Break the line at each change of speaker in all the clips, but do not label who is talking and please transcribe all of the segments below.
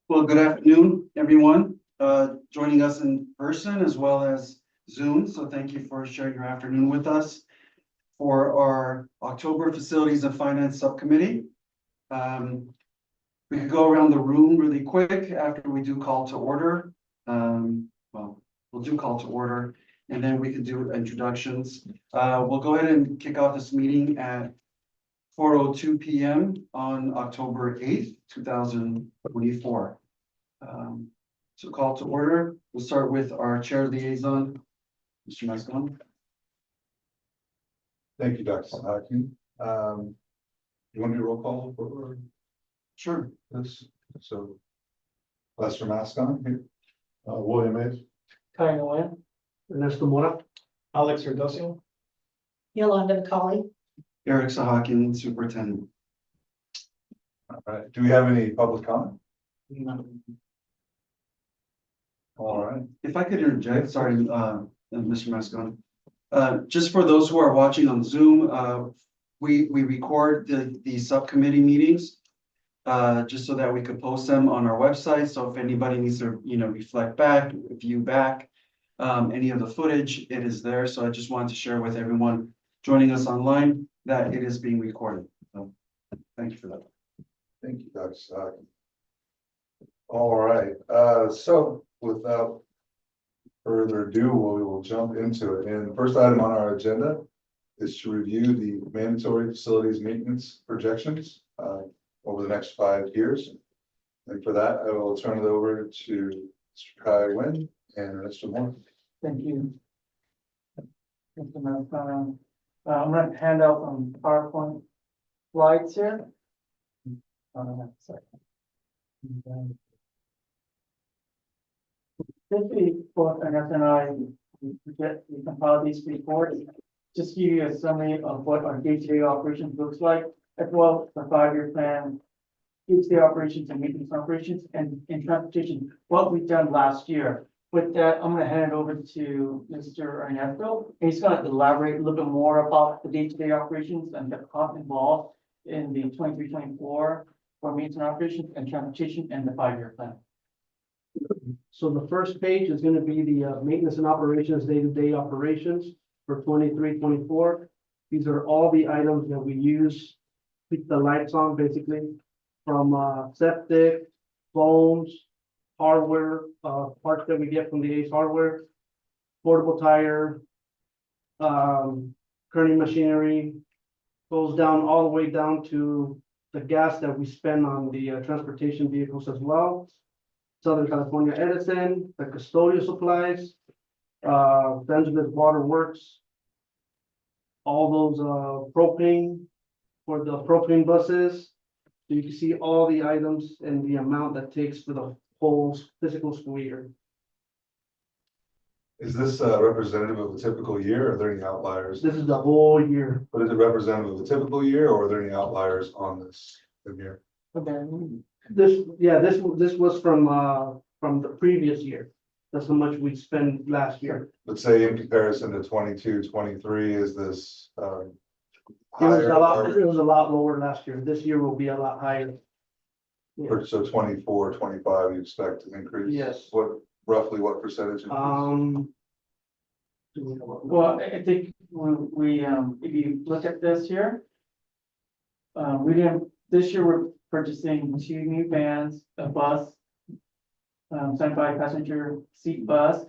Well, good afternoon, everyone, joining us in person as well as Zoom. So thank you for sharing your afternoon with us for our October Facilities and Finance Subcommittee. We could go around the room really quick after we do call to order. Well, we'll do call to order and then we can do introductions. We'll go ahead and kick off this meeting at 4:02 p.m. on October 8th, 2024. So call to order. We'll start with our chair liaison, Mr. Mascon.
Thank you, Dr. Sahakian. You want to do a roll call for
Sure.
this? So Lester Mascon here. William Mays.
Kyle Nguyen,
Ernesto Mora.
Alex Dulce.
Yolanda McCauley.
Eric Sahakian, Superintendent.
All right. Do we have any public comment? All right.
If I could interject, sorry, Mr. Mascon. Just for those who are watching on Zoom, we record the subcommittee meetings just so that we could post them on our website. So if anybody needs to, reflect back, view back any of the footage, it is there. So I just wanted to share with everyone joining us online that it is being recorded. So thank you for that.
Thank you, Dr. Sahakian. All right. So without further ado, we will jump into it. And the first item on our agenda is to review the mandatory facilities maintenance projections over the next 5 years. And for that, I will turn it over to Mr. Kai Nguyen and Mr. Moore.
Thank you. Mr. Mascon. I'm going to hand out some PowerPoint slides here. This week, both Ernest and I, we compiled these reports. Just give you a summary of what our day-to-day operations looks like, as well as the 5-year plan, day-to-day operations and maintenance operations, and in transportation, what we've done last year. With that, I'm going to hand it over to Mr. Ernesto. He's going to elaborate a little bit more about the day-to-day operations and the cost involved in the 23-24 for maintenance operations and transportation and the 5-year plan.
So the first page is going to be the maintenance and operations, day-to-day operations for 23-24. These are all the items that we use, keep the lights on basically, from septic, phones, hardware, parts that we get from the Ace Hardware, portable tire, kerning machinery, goes down all the way down to the gas that we spend on the transportation vehicles as well. Southern California Edison, the custodial supplies, Benjamin Water Works, all those propane for the propane buses. So you can see all the items and the amount that takes for the whole physical school year.
Is this representative of a typical year? Or are there any outliers?
This is the whole year.
But is it representative of a typical year, or are there any outliers on this year?
This was from the previous year. That's how much we spent last year.
Let's say in comparison to 22, 23, is this
It was
higher?
it was a lot lower last year. This year will be a lot higher.
Or so 24, 25, you expect an increase?
Yes.
Roughly what percentage? Increase?
Well, I think we if you look at this here, this year we're purchasing 2 new vans, a bus, 75 passenger seat bus,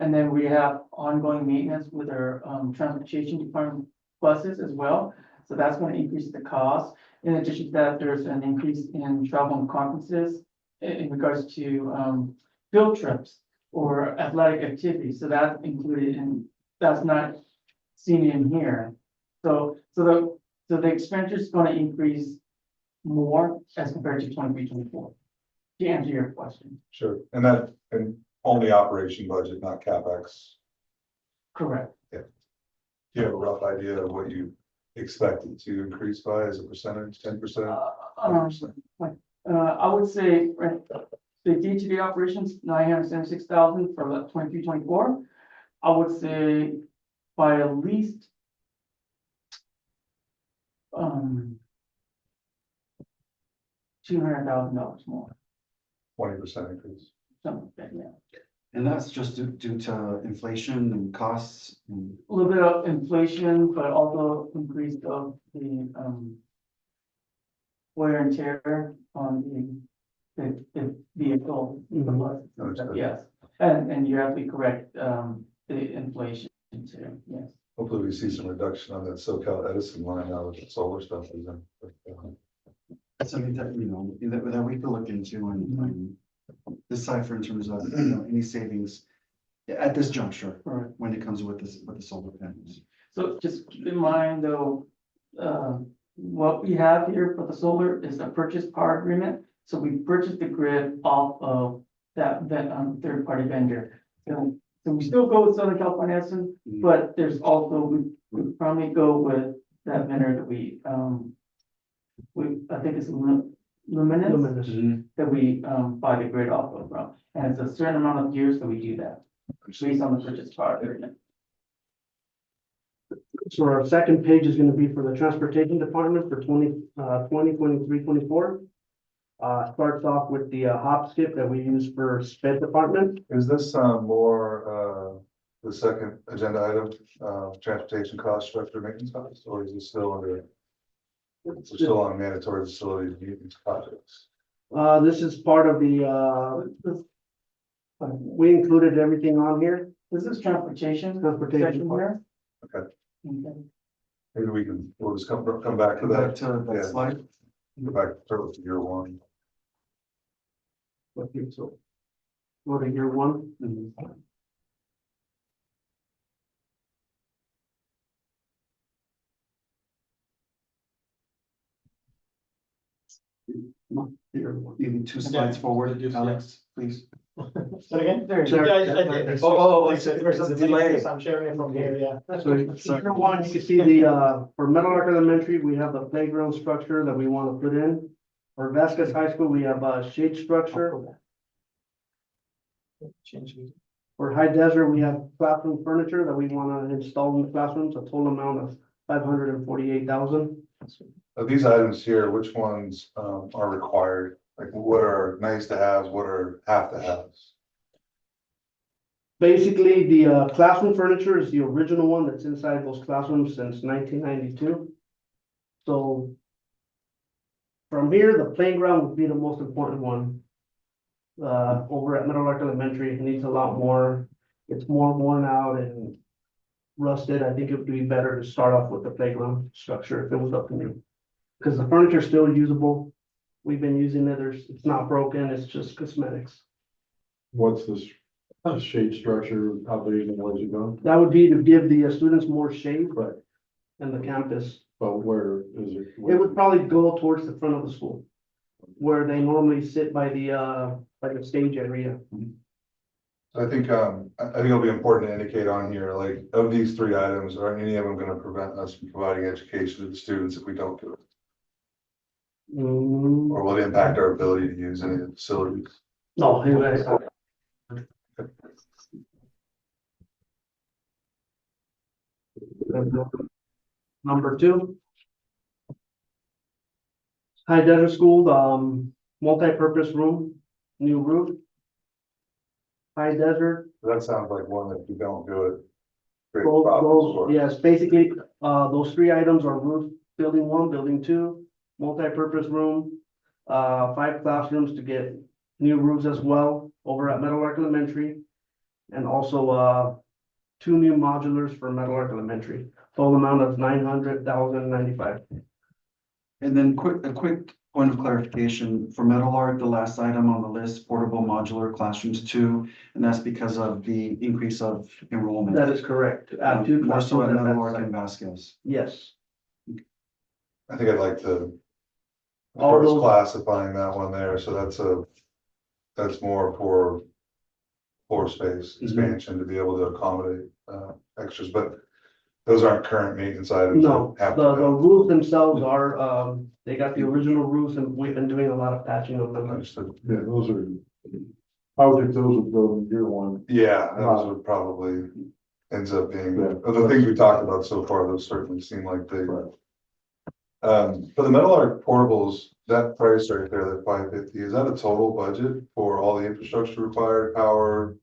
and then we have ongoing maintenance with our transportation department buses as well. So that's going to increase the cost. In addition to that, there's an increase in travel and conferences in regards to field trips or athletic activities. So that's included in, that's not seen in here. So the expenditure is going to increase more as compared to 23-24. To answer your question.
Sure, and only operation budget, not CapEx.
Correct.
Do you have a rough idea of what you expect it to increase by as a percentage, 10%?
I would say the day-to-day operations, 976,000 for the 23-24. I would say by at least $200,000 more.
20% increase.
something like that, yeah.
And that's just due to inflation and costs and.
A little bit of inflation, but also increase of the, wear and tear on the vehicle.
Understood.
Yes, and you're absolutely correct, the inflation too, yes.
Hopefully we see some reduction on that SoCal Edison line now that the solar stuff is in.
Something that, that we could look into and decipher in terms of, any savings at this juncture.
Right.
When it comes with the solar panels.
So just keep in mind though, what we have here for the solar is a purchase power agreement. So we purchased the grid off of that third party vendor. So we still go with Southern California Edison, but there's also, we probably go with that vendor that I think it's Luminous, that we buy the grid off of from. And it's a certain amount of years that we do that, based on the purchase power agreement.
So our second page is gonna be for the transportation department for 23-24. Starts off with the hop skip that we use for sped department.
Is this more the second agenda item, transportation cost structure maintenance costs, or is it still under? We're still on mandatory facility maintenance projects.
This is part of the, we included everything on here.
This is transportation.
Transportation
section here.
Okay.
Okay.
Maybe we'll just come back to
Back
that,
to that
Yeah.
slide.
go back to year one.
Okay, so go to year one.
Maybe 2 slides forward, Alex, please.
So again?
Sure.
Versus the delay. I'm sharing it from here, yeah.
So year one, you can see the, for Metal Arc Elementary, we have the playground structure that we want to put in. For Vasquez High School, we have a shade structure. For High Desert, we have classroom furniture that we want to install in the classrooms, a total amount of $548,000.
Of these items here, which ones are required? Like what are nice to haves, what are have to haves?
Basically, the classroom furniture is the original one that's inside those classrooms since 1992. So from here, the playground would be the most important one. Over at Metal Arc Elementary, it needs a lot more. It's more worn out and rusted. I think it would be better to start off with the playground structure if it was up to me. Because the furniture is still usable. We've been using it. It's not broken. It's just cosmetics.
What's this shade structure, how big and where's it going?
That would be to give the students more shade
Right.
in the campus.
But where is it?
It would probably go towards the front of the school, where they normally sit by the stage area.
I think it'll be important to indicate on here, like of these 3 items, are any of them going to prevent us from providing education to the students if we don't do it? Or will it impact our ability to use any of the facilities?
No, Number 2. High Desert School, multi-purpose room, new roof. High Desert,
That sounds like one that if you don't do it. creates problems for us.
yes, basically, those 3 items are roof, building 1, building 2, multi-purpose room. 5 classrooms to get new roofs as well over at Metal Arc Elementary. And also, 2 new modulars for Metal Arc Elementary, total amount of $900,095.
And then a quick point of clarification for Metal Art, the last item on the list, portable modular classrooms 2, and that's because of the increase of enrollment.
That is correct. Add 2
More so at
classrooms at
Metal
that
Art
site.
and Vasquez.
Yes,
I think I'd like to.
All
First
those-
classifying that one there, so that's more for floor space expansion to be able to accommodate extras, but those aren't current maintenance items.
no,
that have
the
to
roofs themselves are, they got the original roofs and we've been doing a lot of patching of
be
them.
understood.
Yeah, those are, I would think those would go in year one.
Yeah, those would probably ends up being,
Yeah.
of the things we talked about so far, those certainly seem like they.
Right.
For the metal art portables, that price right there, that $550, is that a total budget for all the infrastructure required, power?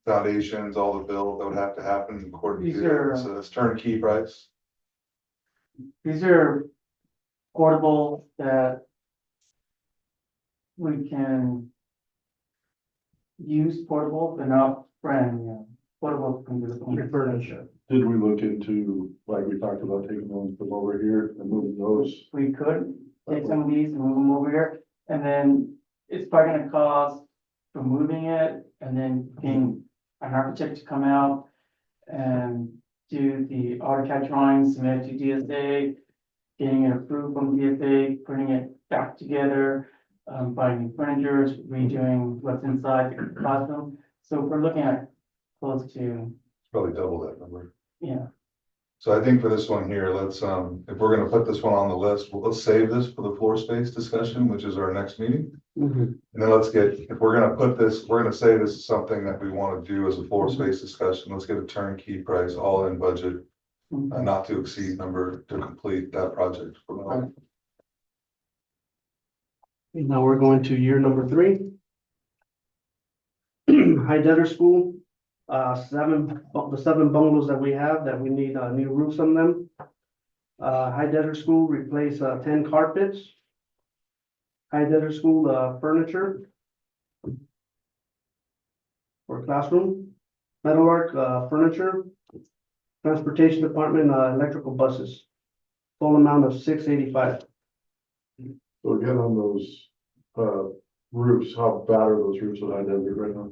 Foundations, all the build that would have to happen according
These
to,
are-
so it's turnkey price?
These are portable that we can use portable, but not brand new. Portable can do the furniture.
Did we look into, like we talked about, taking ones from over here and moving those?
We could take some of these and move them over here, and then it's probably gonna cost for moving it, and then getting an architect to come out and do the AutoCAD drawings, submit it to DSA, getting it approved from DSA, putting it back together, buying new furniture, redoing what's inside the classroom. So we're looking at close to,
It's probably double that number.
yeah,
So I think for this one here, let's, if we're gonna put this one on the list, well, let's save this for the floor space discussion, which is our next meeting. And then let's get, if we're gonna put this, we're gonna say this is something that we wanna do as a floor space discussion, let's get a turnkey price, all in budget. Not to exceed number to complete that project.
Now we're going to year number 3. High Desert School, the 7 bungalows that we have, that we need, new roofs on them. High Desert School, replace, 10 carpets. High Desert School, furniture. For classroom, metalwork, furniture. Transportation Department, electrical buses. Full amount of $685.
So again, on those, roofs, how bad are those roofs at High Desert right now?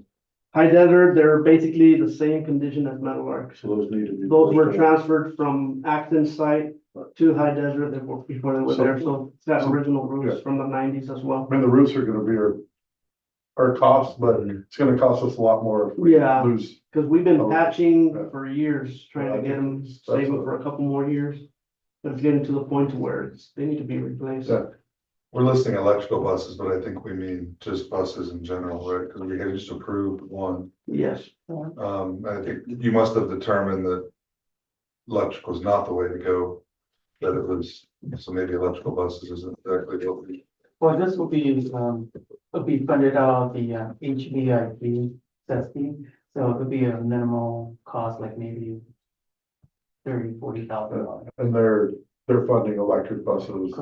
High Desert, they're basically the same condition as metalwork.
So those need to be.
Those were
pushed out.
transferred from Acton site to High Desert before they were there, so it's got original roofs from the 90s as well.
I mean, the roofs are gonna be our cost, but it's gonna cost us a lot more if we
Yeah.
lose.
Cause we've been
Oh,
patching
yeah.
for years, trying to get them,
That's
save them
what-
for a couple more years. But it's getting to the point to where they need to be replaced.
Yeah. We're listing electrical buses, but I think we mean just buses in general, right? Because we had just approved one.
Yes,
I think you must have determined that electrical is not the way to go. That it was, so maybe electrical buses isn't exactly what we.
well, this will be funded out of the HVIP testing, so it'll be a minimal cost, like maybe $40,000.
And they're funding electric buses.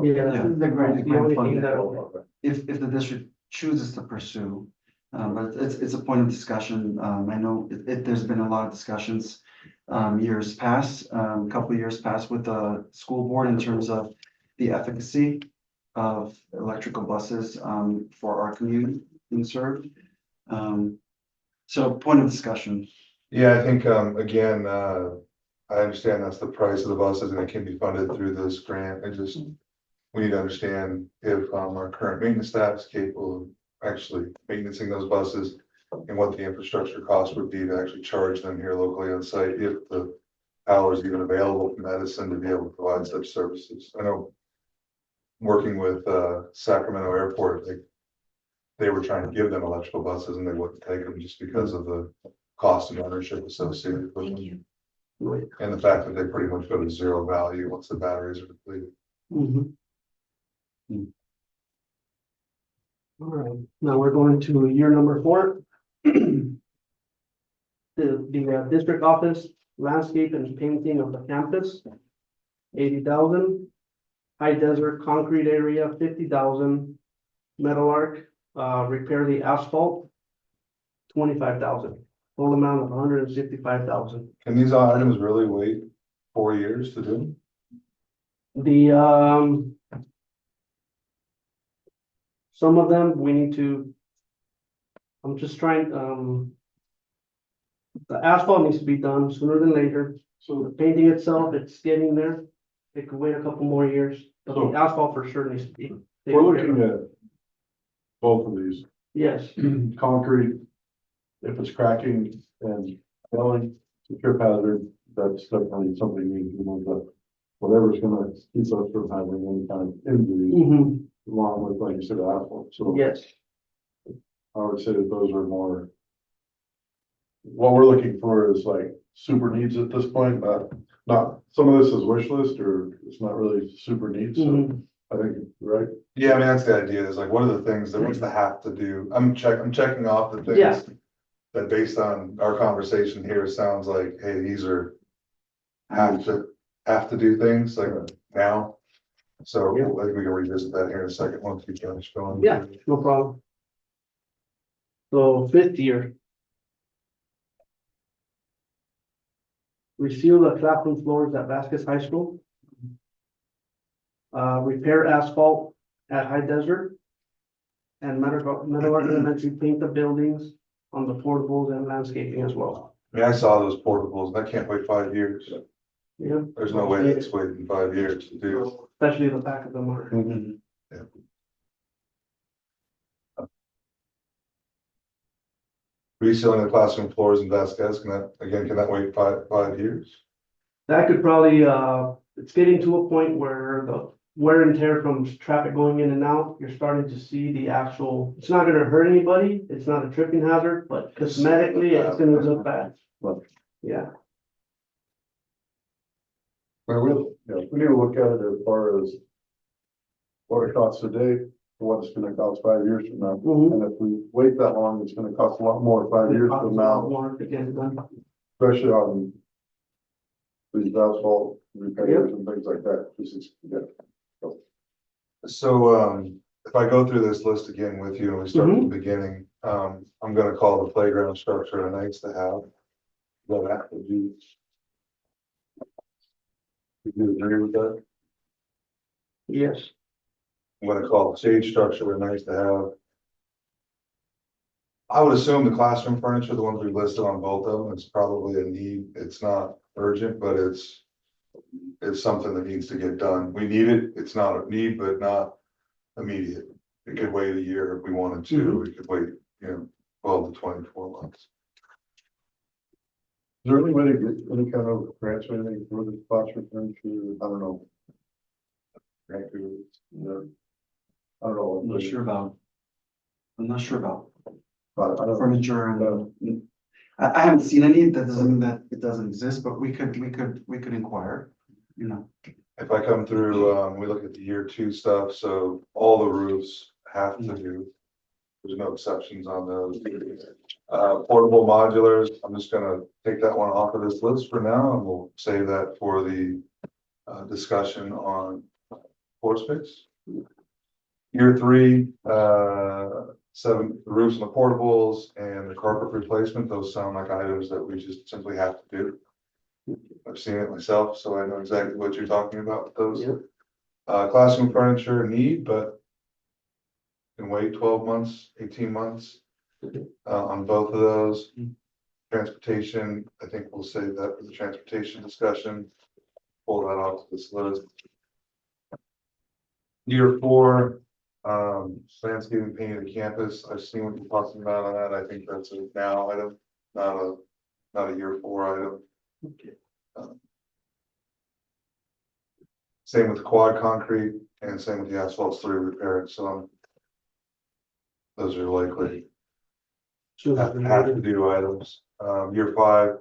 yeah,
This is the grant.
the only thing that,
If the district chooses to pursue, but it's a point of discussion. I know there's been a lot of discussions years past, a couple of years past with the school board in terms of the efficacy of electrical buses for our community being served. So point of discussion.
Yeah, I think, again, I understand that's the price of the buses and it can be funded through this grant. We need to understand if, our current maintenance staff is capable of actually maintaining those buses and what the infrastructure cost would be to actually charge them here locally on site, if the power is even available from Edison to be able to provide such services. I know working with, Sacramento Airport, they were trying to give them electrical buses and they wouldn't take them just because of the cost of ownership associated with
Thank
them.
you.
And the fact that they pretty much go to zero value once the batteries are depleted.
All right, now we're going to year number 4. The district office, landscape and painting of the campus, 80,000. High Desert concrete area, 50,000. Metal arc, repair the asphalt, 25,000. Full amount of 155,000.
Can these items really wait 4 years to do?
The, some of them, we need to, I'm just trying, the asphalt needs to be done sooner than later. So the painting itself, it's getting there. It could wait a couple more years, but the asphalt for sure needs to be.
We're looking at both of these,
Yes,
concrete, if it's cracking and failing, it's a trip hazard, that's definitely something we need to know, but whatever's gonna keep us from having any kind of injuries, along with, like you said, asphalt, so
yes,
I would say that those are more. What we're looking for is like super needs at this point, but not, some of this is wish list or it's not really super neat, so
Mhm.
I think, right?
Yeah, I mean, that's the idea, is like, what are the things that what's the have to do? I'm checking off the things.
Yeah.
That based on our conversation here, sounds like, hey, these are. Have to do things like now. So
Yeah.
I think we can revisit that here in a second, once we finish going.
Yeah, no problem. So fifth year. Reseal the classroom floors at Vasquez High School. Repair asphalt at High Desert. And Meadow Elementary paint the buildings on the portables and landscaping as well.
I mean, I saw those portables, and I can't wait 5 years.
Yeah.
There's no way that's waiting 5 years to do.
Especially the back of them are.
Resealing the classroom floors in Vasquez, can that wait 5 years?
That could probably, it's getting to a point where the wear and tear from traffic going in and out, you're starting to see the actual, it's not gonna hurt anybody, it's not a tripping hazard, but cosmetically, it's gonna look bad. Yeah,
Well, we need to look at it as far as what it costs today, for what it's gonna cost 5 years from now.
Mhm.
And if we wait that long, it's gonna cost a lot more 5 years from now,
More to get it done.
especially on these asphalt repairs and things like that. This is, yeah.
So, if I go through this list again with you and we start from the beginning, I'm gonna call the playground structure a nice to have. That would be. Would you agree with that?
Yes.
I'm gonna call the stage structure a nice to have. I would assume the classroom furniture, the ones we listed on both of them, it's probably a need. It's not urgent, but it's something that needs to get done. We need it. It's not a need, but not immediate. It could wait a year if we wanted to. We could wait, 12 to 24 months.
Is there any way to get any kind of grants or anything for the classroom furniture? I don't know. Grant to, I don't know.
I'm not sure about.
But I don't.
Furniture and, I haven't seen any, that doesn't mean that it doesn't exist, but we could inquire,
If I come through, we look at the year 2 stuff, so all the roofs have to do. There's no exceptions on those. Portable modulars, I'm just gonna take that one off of this list for now, and we'll save that for the discussion on floor space. Year 3, 7 roofs and the portables and the carpet replacement, those sound like items that we just simply have to do. I've seen it myself, so I know exactly what you're talking about with those.
Yep.
Classroom furniture need, but can wait 12 months, 18 months on both of those. Transportation, I think we'll save that for the transportation discussion. Pull that off this list. Year 4, landscaping painting the campus. I've seen what you're talking about on that. I think that's a now item, not a year 4 item. Same with quad concrete and same with the asphalt slurry repair. So those are likely have to do items. Year 5,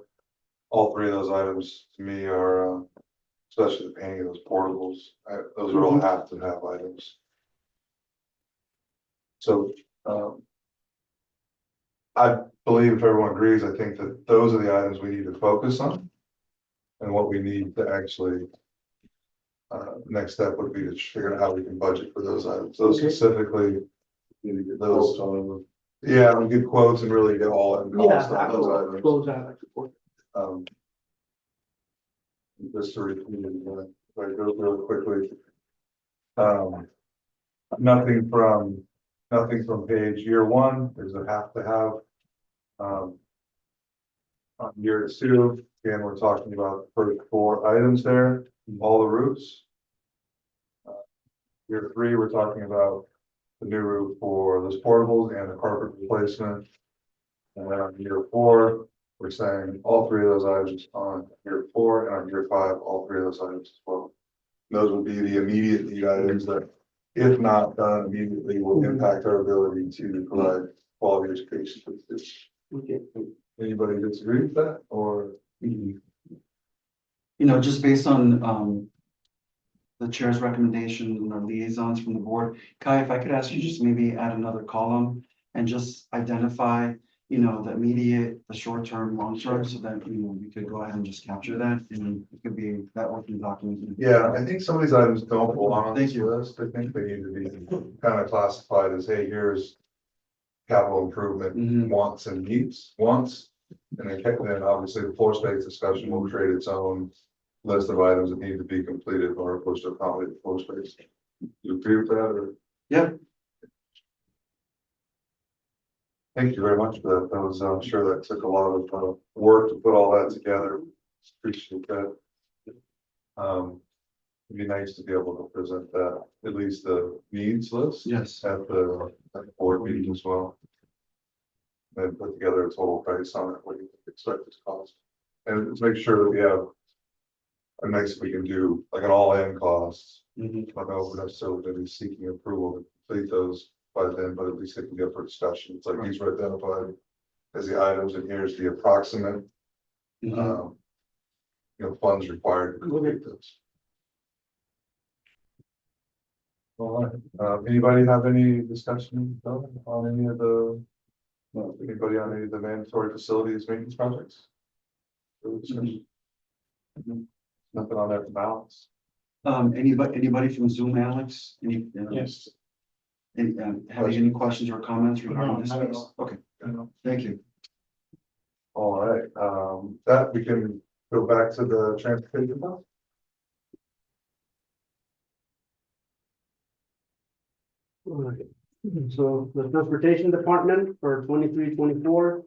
all 3 of those items to me are, especially the painting of those portables. Those are all have to have items. So, I believe if everyone agrees, I think that those are the items we need to focus on. And what we need to actually, next step would be to figure out how we can budget for those items. Those specifically,
Need to get
those,
those on.
yeah, we get quotes and really get all in cost on those items.
Close out, I support.
Just to repeat, if I go through it quickly. Nothing from page year 1, there's a have to have. On year 2, again, we're talking about the first 4 items there, all the roofs. Year 3, we're talking about the new roof for those portables and the carpet replacement. And then on year 4, we're saying all 3 of those items on year 4, and on year 5, all 3 of those items as well. Those would be the immediate need items that, if not done immediately, will impact our ability to provide quality education for the students.
Okay.
Anybody disagree with that, or?
Yeah,
just based on, the chair's recommendation and the liaisons from the board, Kai, if I could ask you just maybe add another column and just identify, the immediate, the short term, long term, so that, we could go ahead and just capture that and it could be that working document.
Yeah, I think some of these items don't belong on
Thank
this
you.
list. I think they need to be kind of classified as, hey, here's capital improvement
Mhm.
wants and needs, wants. And then obviously the floor space discussion will create its own list of items that need to be completed in order for us to accommodate the floor space. You agree with that, or?
Yeah.
Thank you very much for that. That was, I'm sure that took a lot of work to put all that together. Appreciate that. It'd be nice to be able to present that, at least the needs list.
Yes.
At the board meeting as well. And put together a total price on it, what you expect it to cost. And let's make sure that we have a nice, we can do like an all-in cost.
Mhm.
I don't know if we're necessarily going to be seeking approval to complete those by then, but at least it can get for discussion. It's like these were identified as the items, and here's the approximate,
Mhm.
funds required to complete this. All right, anybody have any discussion on any of the, anybody on any of the mandatory facilities maintenance projects? Nothing on there for balance.
Anybody from Zoom, Alex?
Yes.
Having any questions or comments regarding this
No, not at
piece?
all.
Okay, thank you.
All right, that we can go back to the transportation fund.
Alright, so the transportation department for 23-24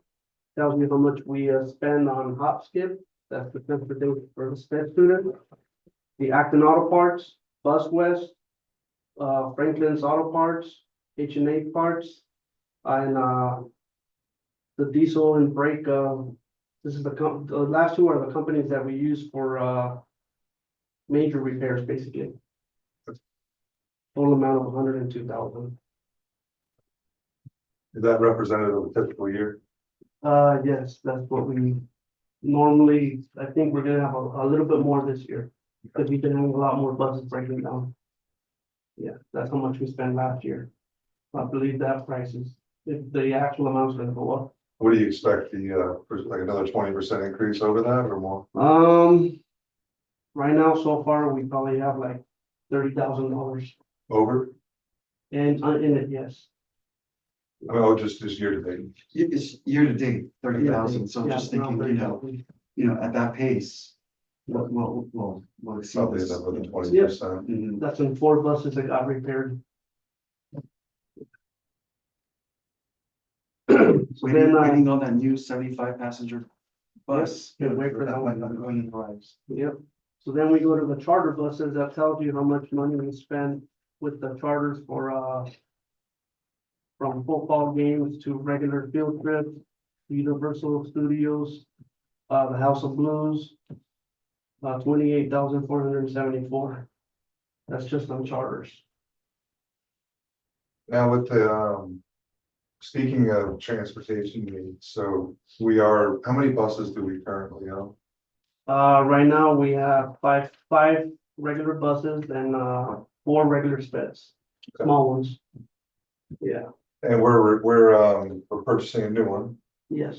tells me how much we spend on hop skip. That's the transportation for the sped student. The Acton Auto Parts, Bus West, Franklin's Auto Parts, H&A Parts, and the diesel and brake. This is the last two are the companies that we use for major repairs, basically. Total amount of 102,000.
Is that representative of a typical year?
Yes, that's what we normally, I think we're gonna have a little bit more this year. Because we've been having a lot more buses breaking down. Yeah, that's how much we spent last year. I believe that price is, if the actual amount's gonna go up.
What do you expect, like another 20% increase over that or more?
Right now, so far, we probably have like $30,000
Over?
in it, yes.
Oh, just year to date.
It's year to date, 30,000, so
Yeah,
just
around
thinking,
30,000.
at that pace. We'll exceed
Probably
this.
another 20%.
Mhm.
That's in 4 buses that got repaired. So then,
Waiting on that new 75 passenger bus.
Yep, can't wait for that one.
When it arrives.
Yep, so then we go to the charter buses, that tells you how much money we spend with the charters for, from football games to regular field trips, Universal Studios, the House of Blues. 28,474. That's just on charters.
Now with the, speaking of transportation needs, so how many buses do we currently own?
Right now we have five regular buses and 4 regular speds, small ones. Yeah,
And we're purchasing a new one.
yes.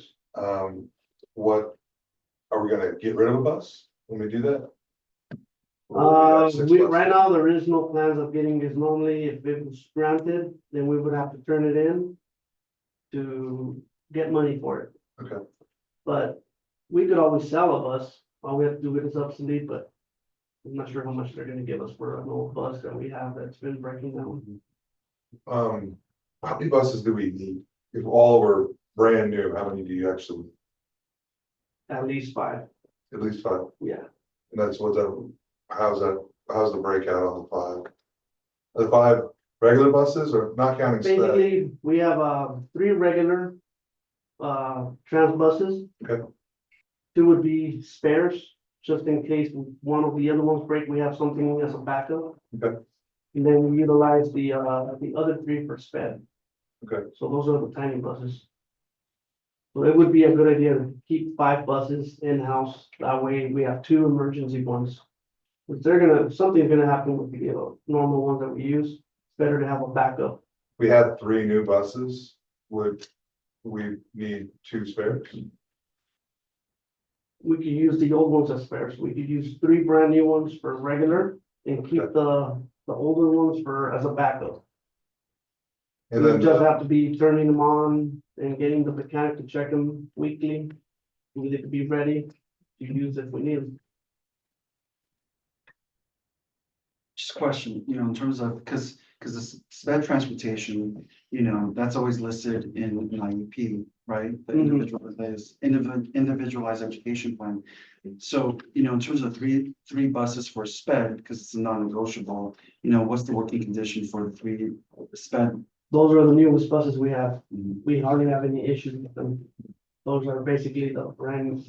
What, are we gonna get rid of a bus when we do that? Or we got 6 buses?
Right now, there is no plans of getting this. Normally, if it was granted, then we would have to turn it in to get money for it.
Okay.
But we could always sell a bus. All we have to do is obsolete, but I'm not sure how much they're gonna give us for an old bus that we have that's been breaking down.
How many buses do we need? If all were brand new, how many do you actually,
At least 5,
at least 5?
yeah.
And that's how's the breakout on the 5? Are the 5 regular buses or not counting sped?
Basically, we have 3 regular trans buses.
Okay.
2 would be spares, just in case one of the other ones break, we have something as a backup.
Okay.
And then we utilize the other 3 for sped.
Okay.
So those are the tiny buses. So it would be a good idea to keep 5 buses in-house, that way we have 2 emergency ones. If something's gonna happen with the normal ones that we use, it's better to have a backup.
We had 3 new buses, would we need 2 spares?
We could use the old ones as spares, we could use 3 brand new ones for regular and keep the older ones as a backup.
And
We
then,
just have to be turning them on and getting the mechanic to check them weekly. We need to be ready to use if we need them.
Just a question, in terms of, because the sped transportation, that's always listed in an IEP, right? The individualized education plan. So, in terms of three buses for sped, because it's a non-negotiable, what's the working condition for the 3 sped?
Those are the newest buses we have.
Mhm.
We hardly have any issues with them. Those are basically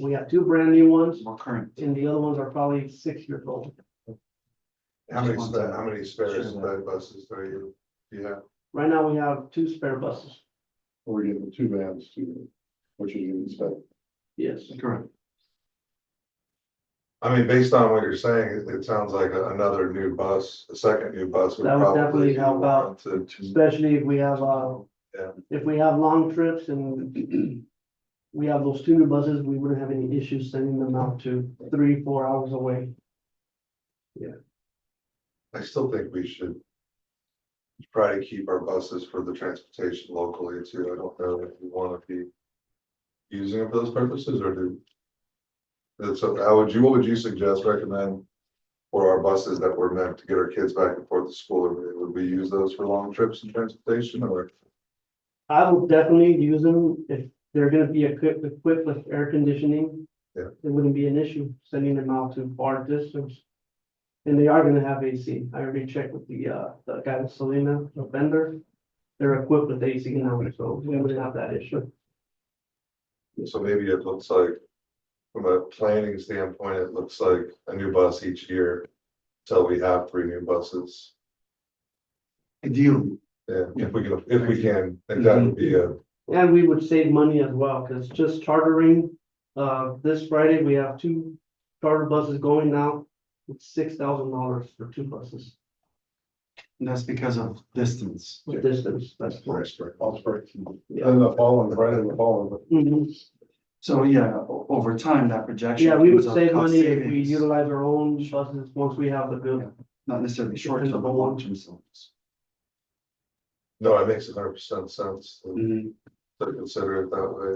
we have 2 brand new ones
More current?
and the other ones are probably 6 years old.
how many spares sped buses do you have?
Right now, we have 2 spare buses.
We're getting 2 vans too, which is even better.
Yes.
Correct.
I mean, based on what you're saying, it sounds like another new bus, a second new bus would
That would
probably
definitely
be
help out.
warranted.
Especially if we have,
Yeah.
if we have long trips and we have those 2 new buses, we wouldn't have any issues sending them out to 3-4 hours away.
I still think we should try to keep our buses for the transportation locally too. I don't know if we want to be using it for those purposes or do. So what would you suggest, recommend for our buses that were meant to get our kids back and forth to school? Would we use those for long trips and transportation or?
I will definitely use them if they're gonna be equipped with air conditioning.
Yeah.
It wouldn't be an issue sending them out to far distance. And they are gonna have AC. I already checked with the guy with Selena, the vendor. They're equipped with AC now, so we wouldn't have that issue.
So maybe it looks like, from a planning standpoint, it looks like a new bus each year until we have 3 new buses.
Ideally.
Yeah, if we can, and that would be a,
And we would save money as well, because just chartering, this Friday, we have 2 charter buses going now. It's $6,000 for 2 buses,
And that's because of distance.
with distance, that's correct.
All spray.
Yeah.
Then the following, right in the following,
Mhm.
So yeah, over time, that projection.
Yeah, we would
comes up
save
cost
money if we
savings,
utilize our own buses once we have the good.
Not necessarily short term, but long term savings.
no, it makes 100% sense
Mhm.
to consider it that way.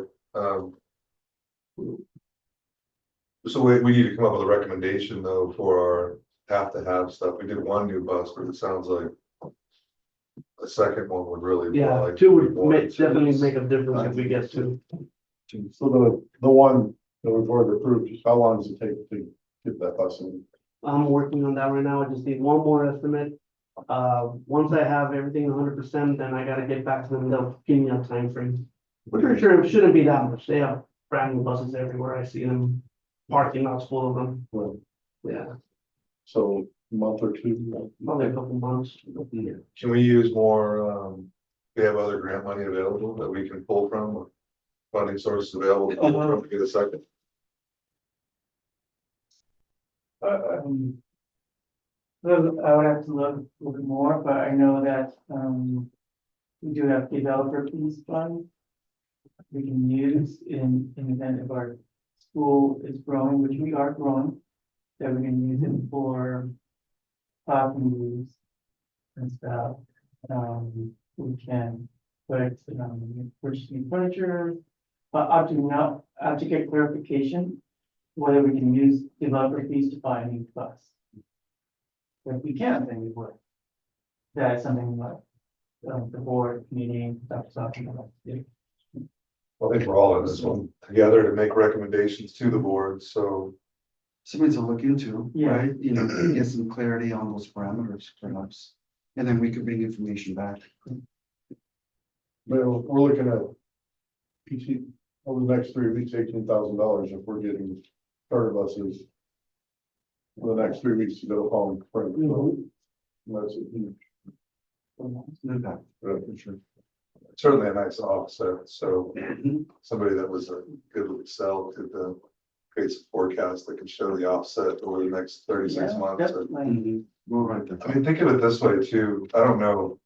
So we need to come up with a recommendation though for our have stuff. We did 1 new bus, but it sounds like a second one would really.
Yeah,
like
2 would
warrant
definitely
it.
make a difference if we get 2.
so the one that we've already approved, how long does it take to get that bus in?
I'm working on that right now. I just need 1 more estimate. Once I have everything 100%, then I gotta get back to them. They'll give me a time frame. We're pretty sure it shouldn't be that much. They have brand new buses everywhere. I see them parking lots full of them.
Well,
Yeah,
so a month or 2?
probably a couple months. Yeah.
Can we use more, we have other grant money available that we can pull from, or funding sources available to pull from to get a second?
Well, I would have to look a little bit more, but I know that, we do have developer fees fund. We can use in the event of our school is growing, which we are growing, that we can use it for parking use and stuff. We can put, purchasing furniture, but up to get clarification whether we can use developer fees to buy a new bus. If we can, then we would. That's something like, the board meeting, that's talking about. Yeah.
I think we're all in this one together to make recommendations to the board, so.
Something to look into,
Yeah.
right? Get some clarity on those parameters perhaps. And then we could bring information back.
We're looking at PC over the next 3 weeks, $18,000 if we're getting charter buses. For the next 3 weeks to go home.
Mhm.
That's a huge,
Impact.
for sure.
certainly a nice offset, so
Mhm.
somebody that was good with Excel could create some forecast that could show the offset over the next 36
Yeah,
months. Or-
definitely.
Mhm. We'll write that.
I mean, think of it this way too, I don't know.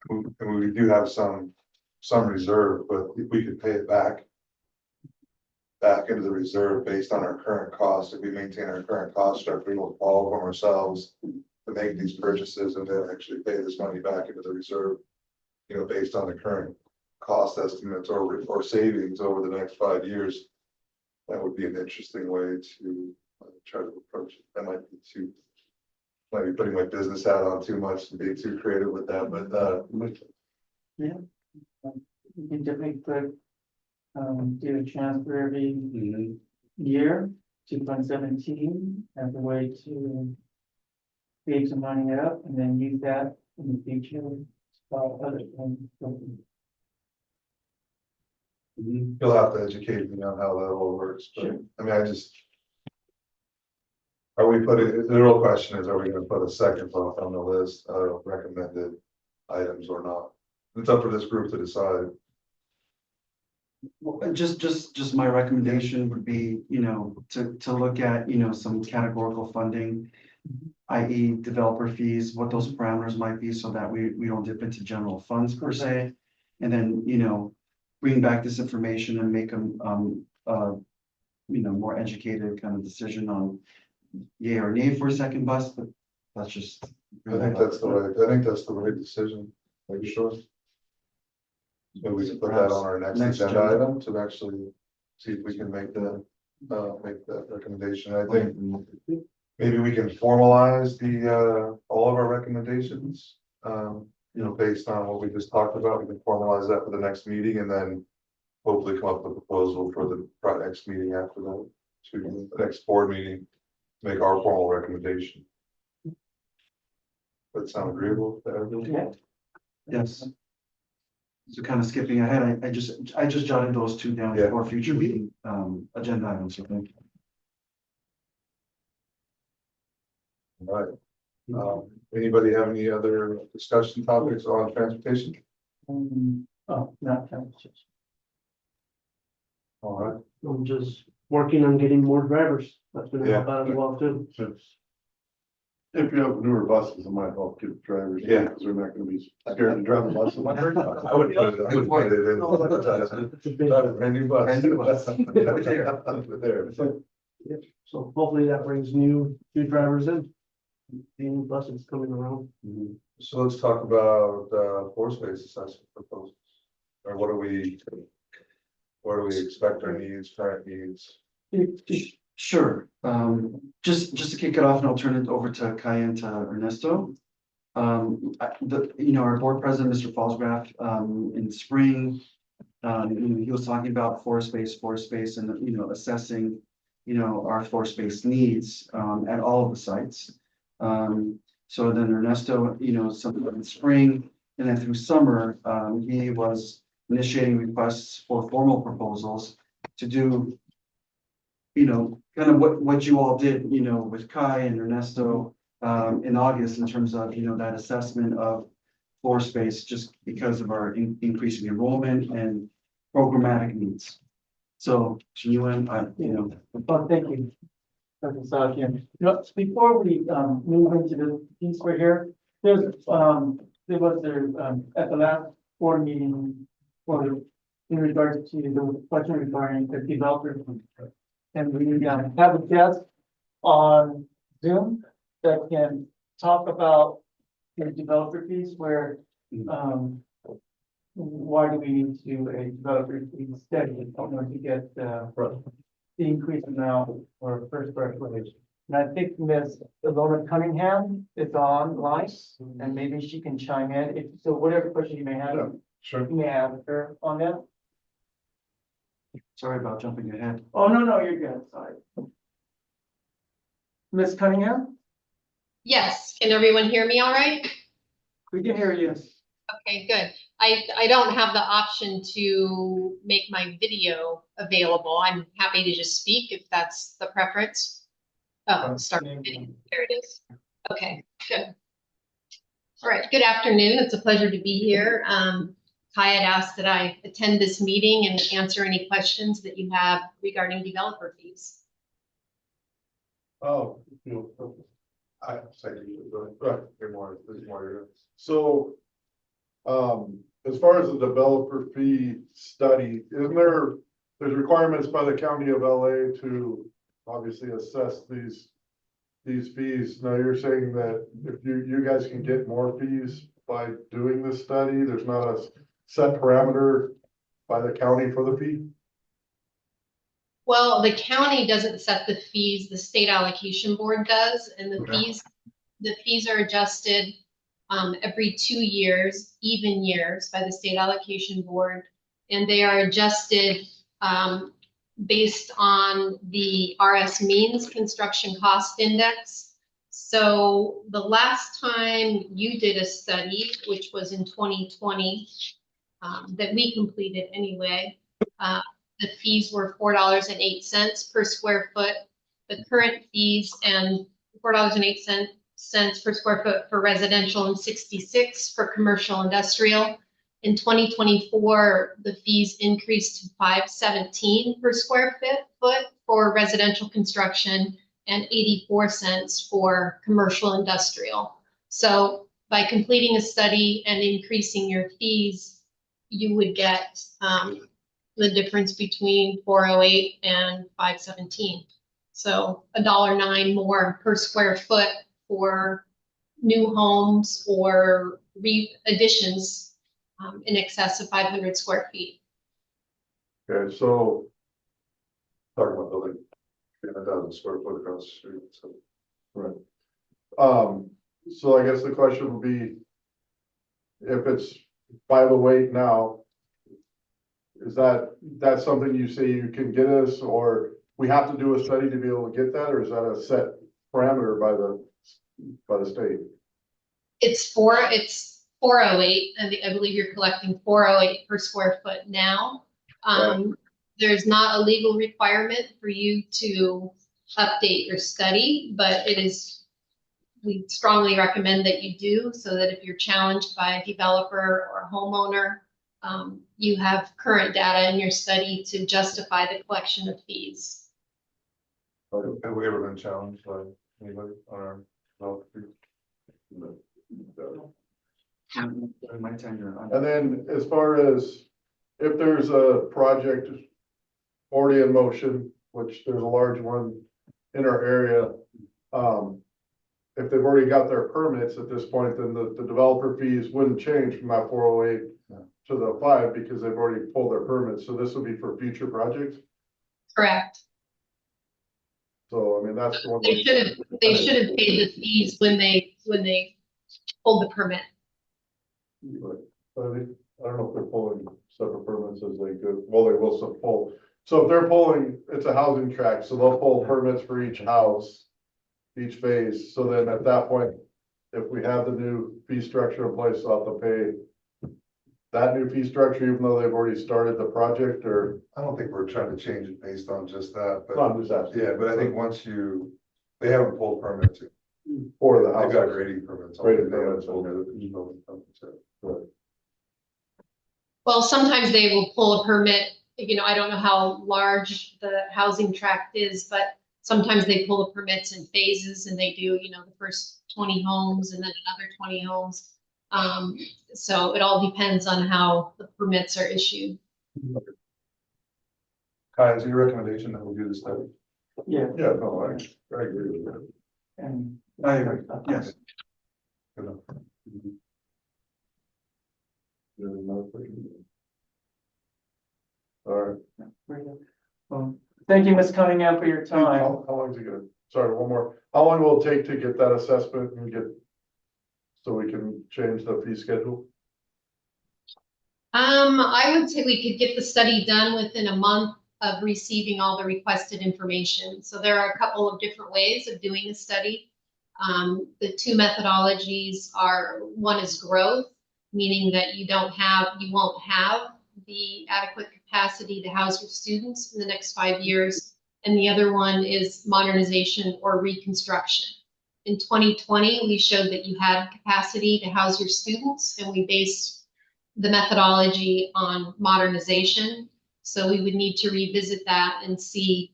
We do have some reserve, but if we could pay it back into the reserve based on our current cost, if we maintain our current cost structure, we will borrow from ourselves to make these purchases and then actually pay this money back into the reserve, based on the current cost estimates or savings over the next 5 years. That would be an interesting way to try to approach it. That might be putting my business hat on too much to be too creative with that, but
You can definitely put, do a transfer every
Mhm.
year to Fund 17 as a way to save some money up and then use that in the future for other things.
Mhm.
you'll have to educate me on how that all works, but
Sure.
I mean, are we putting, the real question is, are we gonna put a second off on the list of recommended items or not? It's up for this group to decide.
Well, just my recommendation would be, to look at, some categorical funding, i.e. developer fees, what those parameters might be so that we don't dip into general funds per se. And then, bring back this information and make them, more educated kind of decision on yay or nay for a second bus, but that's just.
I think that's the right decision, are you sure? Maybe we can put that on our next
Next
agenda
agenda.
item to actually see if we can make that recommendation. I think maybe we can formalize all of our recommendations. Based on what we just talked about, we can formalize that for the next meeting and then hopefully come up with a proposal for the next meeting after that, to the next board meeting, make our formal recommendation. That sound agreeable to everyone?
Yeah.
Yes. So kind of skipping ahead, I just jotted those two down
Yeah.
for future meeting, agenda items, I think.
All right. Anybody have any other discussion topics on transportation?
Not transportation.
All right.
I'm just working on getting more drivers. That's gonna help
Yeah.
out as well too.
If you have newer buses, it might help get drivers.
Yeah.
Because they're not gonna be scared to drive a bus.
I would put it in advertising.
It's a big-
Not a brand new bus.
Brand new bus.
There.
So hopefully that brings new drivers in. The new buses coming around.
So let's talk about floor space assessment proposals. Or what do we expect our needs, current needs?
Sure, just to kick it off, and I'll turn it over to Kai and to Ernesto. Our board president, Mr. Fallsgraf, in spring, he was talking about floor space and, assessing, our floor space needs, at all of the sites. So then Ernesto, sometime in spring and then through summer, he was initiating requests for formal proposals to do, kind of what you all did, with Kai and Ernesto, in August in terms of, that assessment of floor space, just because of our increasing enrollment and programmatic needs. So, Chinua,
Oh, thank you. Dr. Sakian. Before we move into the piece right here, there was at the last board meeting, or in regards to the question regarding the developer. And we have a guest on Zoom that can talk about the developer piece where why do we need to do a developer fee study in order to get the increased amount for first square footage. And I think Ms. Ilona Cunningham is online and maybe she can chime in. So whatever question you may have,
Sure.
you may have her on that.
sorry about jumping ahead.
Oh, no, you're good. Sorry. Ms. Cunningham,
Yes, can everyone hear me all right?
we can hear you.
Okay, good. I don't have the option to make my video available. I'm happy to just speak if that's the preference. Oh, start the video. There it is. Okay, good. All right, good afternoon. It's a pleasure to be here. Kai had asked that I attend this meeting and answer any questions that you have regarding developer fees.
Oh, I say, right, there's more. So, as far as the developer fee study, isn't there's requirements by the county of LA to obviously assess these fees. Now you're saying that if you guys can get more fees by doing this study, there's not a set parameter by the county for the fee?
Well, the county doesn't set the fees, the state allocation board does, and the fees are adjusted every 2 years, even years, by the state allocation board. And they are adjusted based on the RS means construction cost index. So the last time you did a study, which was in 2020, that we completed anyway, the fees were $4.08 per square foot. The current fees and $4.08 per square foot for residential and 66 for commercial industrial. In 2024, the fees increased to $5.17 per square foot for residential construction and 84 cents for commercial industrial. So by completing a study and increasing your fees, you would get the difference between 408 and 517. So $1.09 more per square foot for new homes or additions in excess of 500 square feet.
Okay, so talking about building 1,000 square foot across the street, so, right. So I guess the question would be, if it's by the weight now, is that's something you say you can get us, or we have to do a study to be able to get that, or is that a set parameter by the state?
It's 408, and I believe you're collecting 408 per square foot now. There's not a legal requirement for you to update your study, but we strongly recommend that you do, so that if you're challenged by a developer or a homeowner, you have current data in your study to justify the collection of fees.
Have we ever been challenged by anybody on our developer?
In my tenure.
And then as far as if there's a project already in motion, which there's a large one in our area, if they've already got their permits at this point, then the developer fees wouldn't change from that 408 to the 5 because they've already pulled their permits. So this would be for future projects.
Correct.
So I mean that's the one.
They should have paid the fees when they pulled the permit.
But I don't know if they're pulling separate permits as they go. Well, they will still pull. So if they're pulling, it's a housing tract, so they'll pull permits for each house, each phase. So then at that point, if we have the new fee structure in place, they'll have to pay that new fee structure, even though they've already started the project, or?
I don't think we're trying to change it based on just that, but
No, I'm just asking.
yeah, but I think they haven't pulled permits.
For the
They've
house.
got grading permits.
Grading
They haven't
permits,
pulled
okay.
the building permits yet.
Well, sometimes they will pull a permit. I don't know how large the housing tract is, but sometimes they pull the permits in phases, and they do, the first 20 homes and then another 20 homes. So it all depends on how the permits are issued.
Kai, is it your recommendation that we do the study?
Yeah,
Yeah, no, I agree with that.
and.
I agree, yes.
Good enough.
There's another question. All right.
Well, thank you, Ms. Cunningham, for your time.
How long is it gonna, sorry, one more. How long will it take to get that assessment and so we can change the fee schedule?
I would say we could get the study done within a month of receiving all the requested information. So there are a couple of different ways of doing a study. The two methodologies are, one is growth, meaning that you won't have the adequate capacity to house your students in the next 5 years. And the other one is modernization or reconstruction. in 2020, we showed that you had capacity to house your students, and we based the methodology on modernization. So we would need to revisit that and see,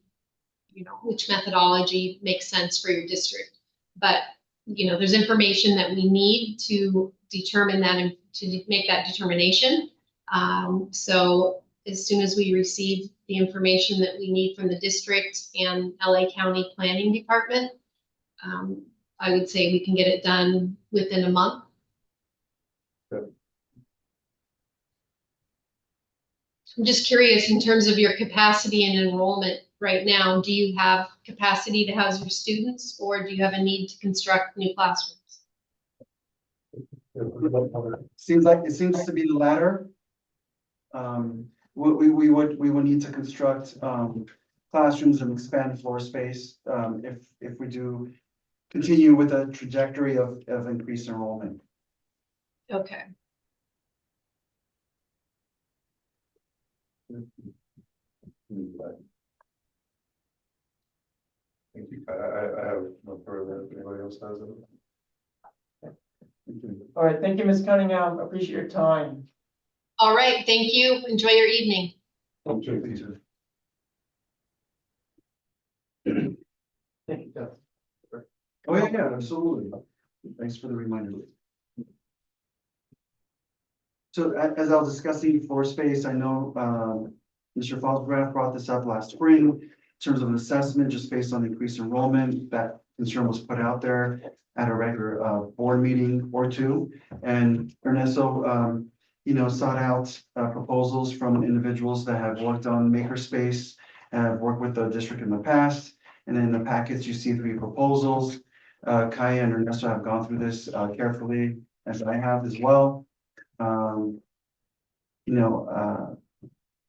which methodology makes sense for your district. But, there's information that we need to determine that and to make that determination. So as soon as we receive the information that we need from the district and LA County Planning Department, I would say we can get it done within a month. I'm just curious, in terms of your capacity and enrollment right now, do you have capacity to house your students, or do you have a need to construct new classrooms?
It seems to be the latter. We would need to construct, classrooms and expand floor space, if we do continue with a trajectory of increased enrollment.
Okay.
Thank you. I have no further, if anybody else has it.
All right, thank you, Ms. Cunningham. Appreciate your time.
All right, thank you. Enjoy your evening.
Thank you, Jeff.
Oh, yeah, absolutely. Thanks for the reminder. So as I was discussing floor space, I know, Mr. Fosgraf brought this up last spring in terms of an assessment, just based on increased enrollment. That concern was put out there at a regular, board meeting or two. And Ernesto, sought out, proposals from individuals that have worked on makerspace, have worked with the district in the past. And in the packets, you see 3 proposals. Kaya and Ernesto have gone through this, carefully, as I have as well.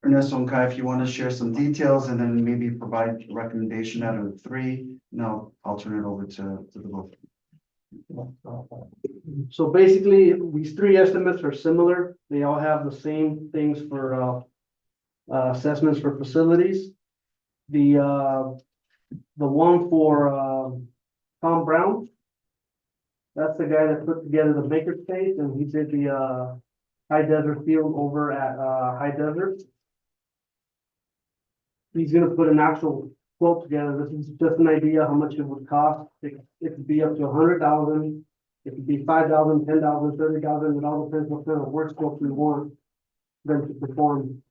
Ernesto and Kai, if you want to share some details and then maybe provide a recommendation out of the 3, I'll turn it over to the both.
So basically, these 3 estimates are similar. They all have the same things for assessments for facilities. The one for Tom Brown, that's the guy that put together the makerspace, and he did the High Desert Field over at High Desert. He's gonna put an actual quote together. This is just an idea how much it would cost. It could be up to 100,000. It could be 5,000, 10,000, 30,000. It all depends what kind of work scope we want them to perform.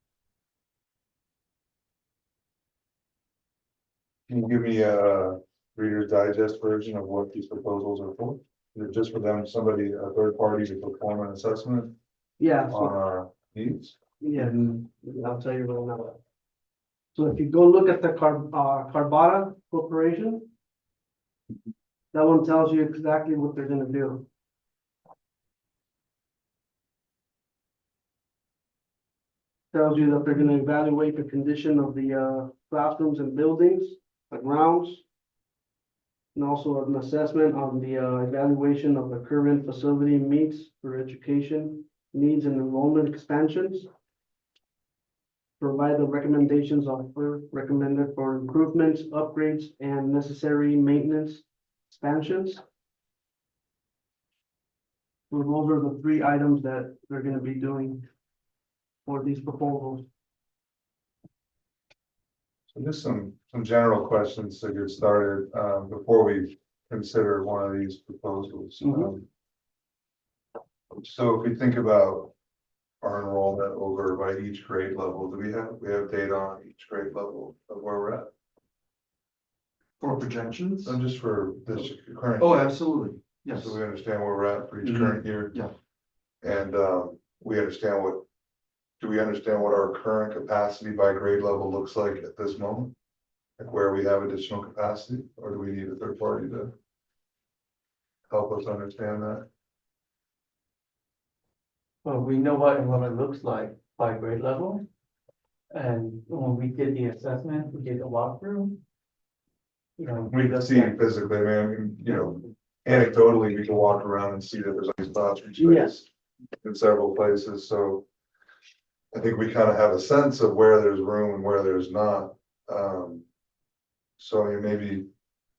Can you give me a Reader's Digest version of what these proposals are for? Is it just for them, somebody, a third party to perform an assessment
Yeah,
on
so,
our needs?
yeah, I'll tell you right now. So if you go look at the Carbata Corporation, that one tells you exactly what they're gonna do. Tells you that they're gonna evaluate the condition of the classrooms and buildings, the grounds. And also an assessment on the evaluation of the current facility meets for education needs and enrollment expansions. Provide the recommendations recommended for improvements, upgrades, and necessary maintenance expansions. So those are the 3 items that they're gonna be doing for these proposals.
So just some general questions to get started, before we consider one of these proposals. So if we think about our enrollment over by each grade level, do we have data on each grade level of where we're at?
For projections?
And just for this current.
Oh,
year.
absolutely. Yes.
So we understand where we're at for each
Mhm.
current year.
Yeah.
And do we understand what our current capacity by grade level looks like at this moment? Like where we have additional capacity, or do we need a third party to help us understand that?
Well, we know what enrollment looks like by grade level. And when we did the assessment, we did the walkthrough.
We can see physically, anecdotally, we can walk around and see that there's only classroom space
Yes.
in several places, so. I think we kind of have a sense of where there's room and where there's not. So maybe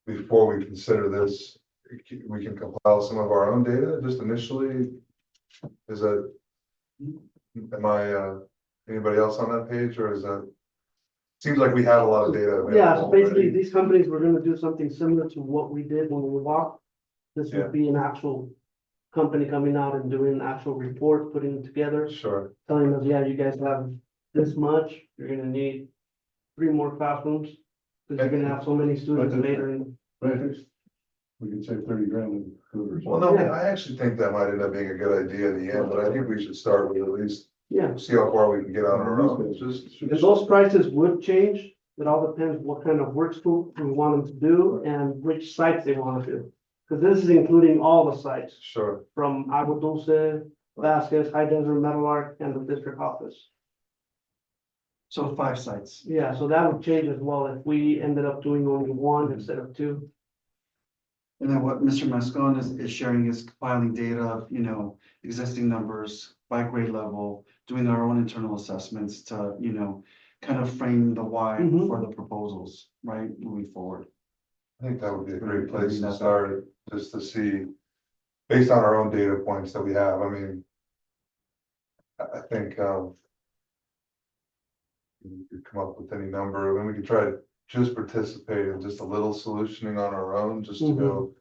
before we consider this we can compile some of our own data just initially? Is that? Am I, anybody else on that page, or is that? Seems like we have a lot of data. available
Yeah, so basically,
already.
these companies were gonna do something similar to what we did when we walked. This
Yeah.
would be an actual company coming out and doing an actual report, putting it together,
Sure,
telling us, yeah, you guys have this much, you're gonna need 3 more classrooms. Cause you're gonna have so many students later in.
Right, we could save 30 grand in food or
well,
something.
no, I actually think that might end up being a good idea in the end, but I think we should start with at least,
Yeah,
see how far we can get on our own, just.
and those prices would change. It all depends what kind of work scope we want them to do and which sites they wanna do. Cause this is including all the sites
Sure,
from Agua Dulce, Vasquez, High Desert, Metal Arc, and the district office.
So 5 sites.
Yeah, so that would change as well if we ended up doing only 1 instead of 2.
And then what Mr. Mascon is sharing is compiling data of, existing numbers by grade level, doing our own internal assessments to, kind of frame the why
Mhm.
for the proposals, right, moving forward.
I think that would be a great place to start, just to see, based on our own data points that we have, I mean. I think, we could come up with any number, and we could try to just participate in just a little solutioning on our own, just to go.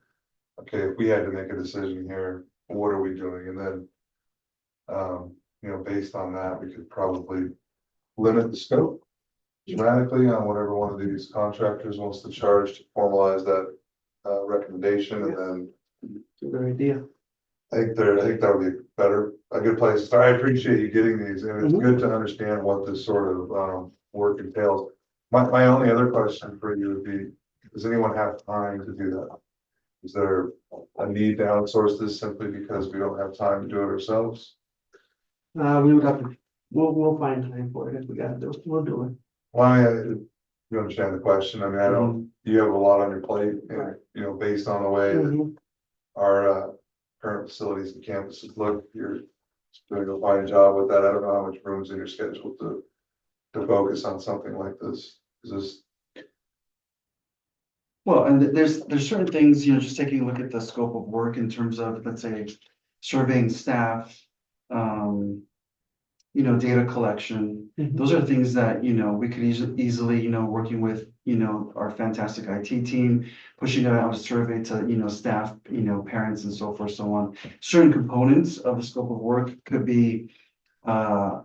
Okay, if we had to make a decision here, what are we doing? And then. Based on that, we could probably limit the scope dramatically on whatever one of these contractors wants to charge to formalize that recommendation, and then.
It's a good idea.
I think that would be a good place to start. I appreciate you getting these, and it's good to understand what this sort of work entails. My only other question for you would be, does anyone have time to do that? Is there a need to outsource this simply because we don't have time to do it ourselves?
We would have to, we'll find time for it if we gotta do it, we'll do it.
Why, you understand the question? I mean, I don't, you have a lot on your plate, and, based on the way that
Mhm.
our current facilities and campuses look, you're doing a fine job with that. I don't know how much room's in your schedule to focus on something like this. Is this,
Well, and there's certain things, just taking a look at the scope of work in terms of, let's say, surveying staff, data collection.
Mhm.
Those are things that, we could easily, working with, our fantastic IT team, pushing it out a survey to, staff, parents and so forth, so on. Certain components of the scope of work could be, done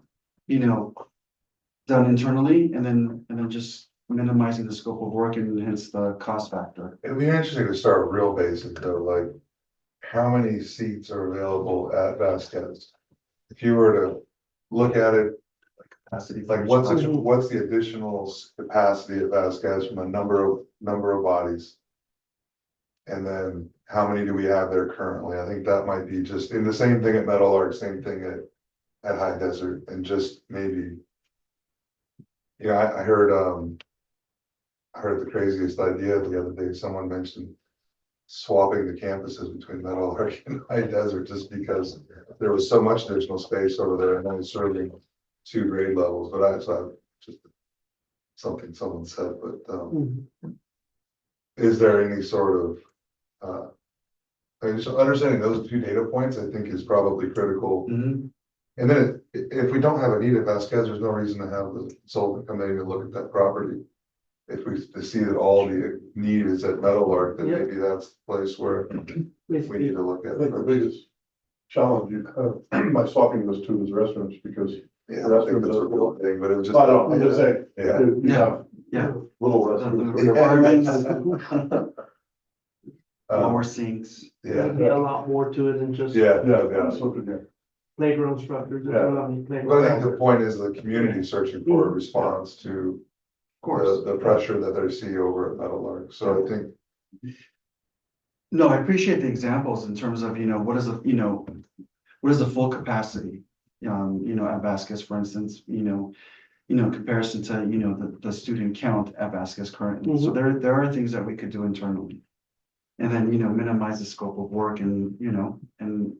internally, and then just minimizing the scope of work and hence the cost factor.
it'd be interesting to start real basic though, like how many seats are available at Vasquez? If you were to look at it,
Capacity.
like what's the additional capacity at Vasquez from a number of bodies? And then how many do we have there currently? I think that might be just in the same thing at Metal Arc, same thing at High Desert, and just maybe. I heard the craziest idea the other day. Someone mentioned swapping the campuses between Metal Arc and High Desert just because there was so much additional space over there and only serving 2 grade levels, but I just something someone said, but
Mhm.
is there any sort of I mean, just understanding those 2 data points, I think is probably critical.
Mhm.
And then if we don't have a need at Vasquez, there's no reason to have the consultant come in and look at that property. If we see that all the need is at Metal Arc, then
Yep.
maybe that's the place where we need to look
I
at
think the
it.
biggest challenge you have by swapping those 2 is restrooms, because
Yeah, I think that's a real thing, but it was just.
I don't know, I'm just saying,
Yeah.
you have
Yeah.
little
The
restrooms.
requirements, lower
Um,
sinks.
There'd
yeah,
be a lot more to it than just
yeah,
Yeah,
yeah.
that's what they're.
playground structures. There's
Yeah.
not many
But I think
playgrounds.
the point is the community searching for a response to
Of course.
the pressure that they see over at Metal Arc. So I think,
No, I appreciate the examples in terms of, what is the full capacity? At Vasquez, for instance, in comparison to, the student count at Vasquez currently. So there are things that we could do internally. And then, minimize the scope of work and, and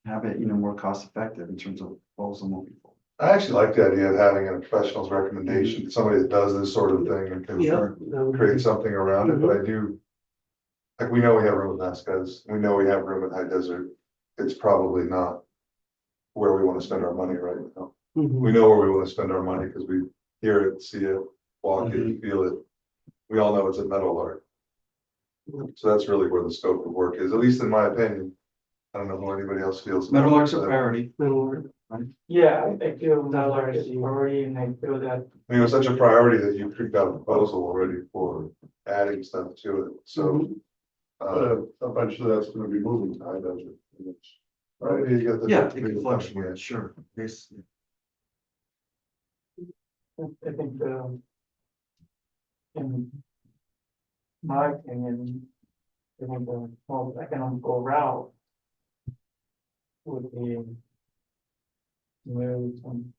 have it, more cost effective in terms of proposal moving forward.
I actually like the idea of having a professional's recommendation, somebody that does this sort of thing and can
Yeah. that would be-
create something around it, but I do. like, we know we have room at Vasquez, we know we have room at High Desert. It's probably not where we want to spend our money right now. We know where we want to spend our money because we hear it, see it, walk it, feel it. We all know it's a metal art. So that's really where the scope of work is, at least in my opinion. I don't know how anybody else feels.
Metal art's a priority.
Yeah, I feel that like it's already, and I feel that.
I mean, it was such a priority that you got a proposal already for adding stuff to it, so.
Eventually that's gonna be moving to High Desert. And it's-
Right, you get the.
Yeah, it can fluctuate, sure. Yes.
I think, in my opinion, I think the most economical route would be move some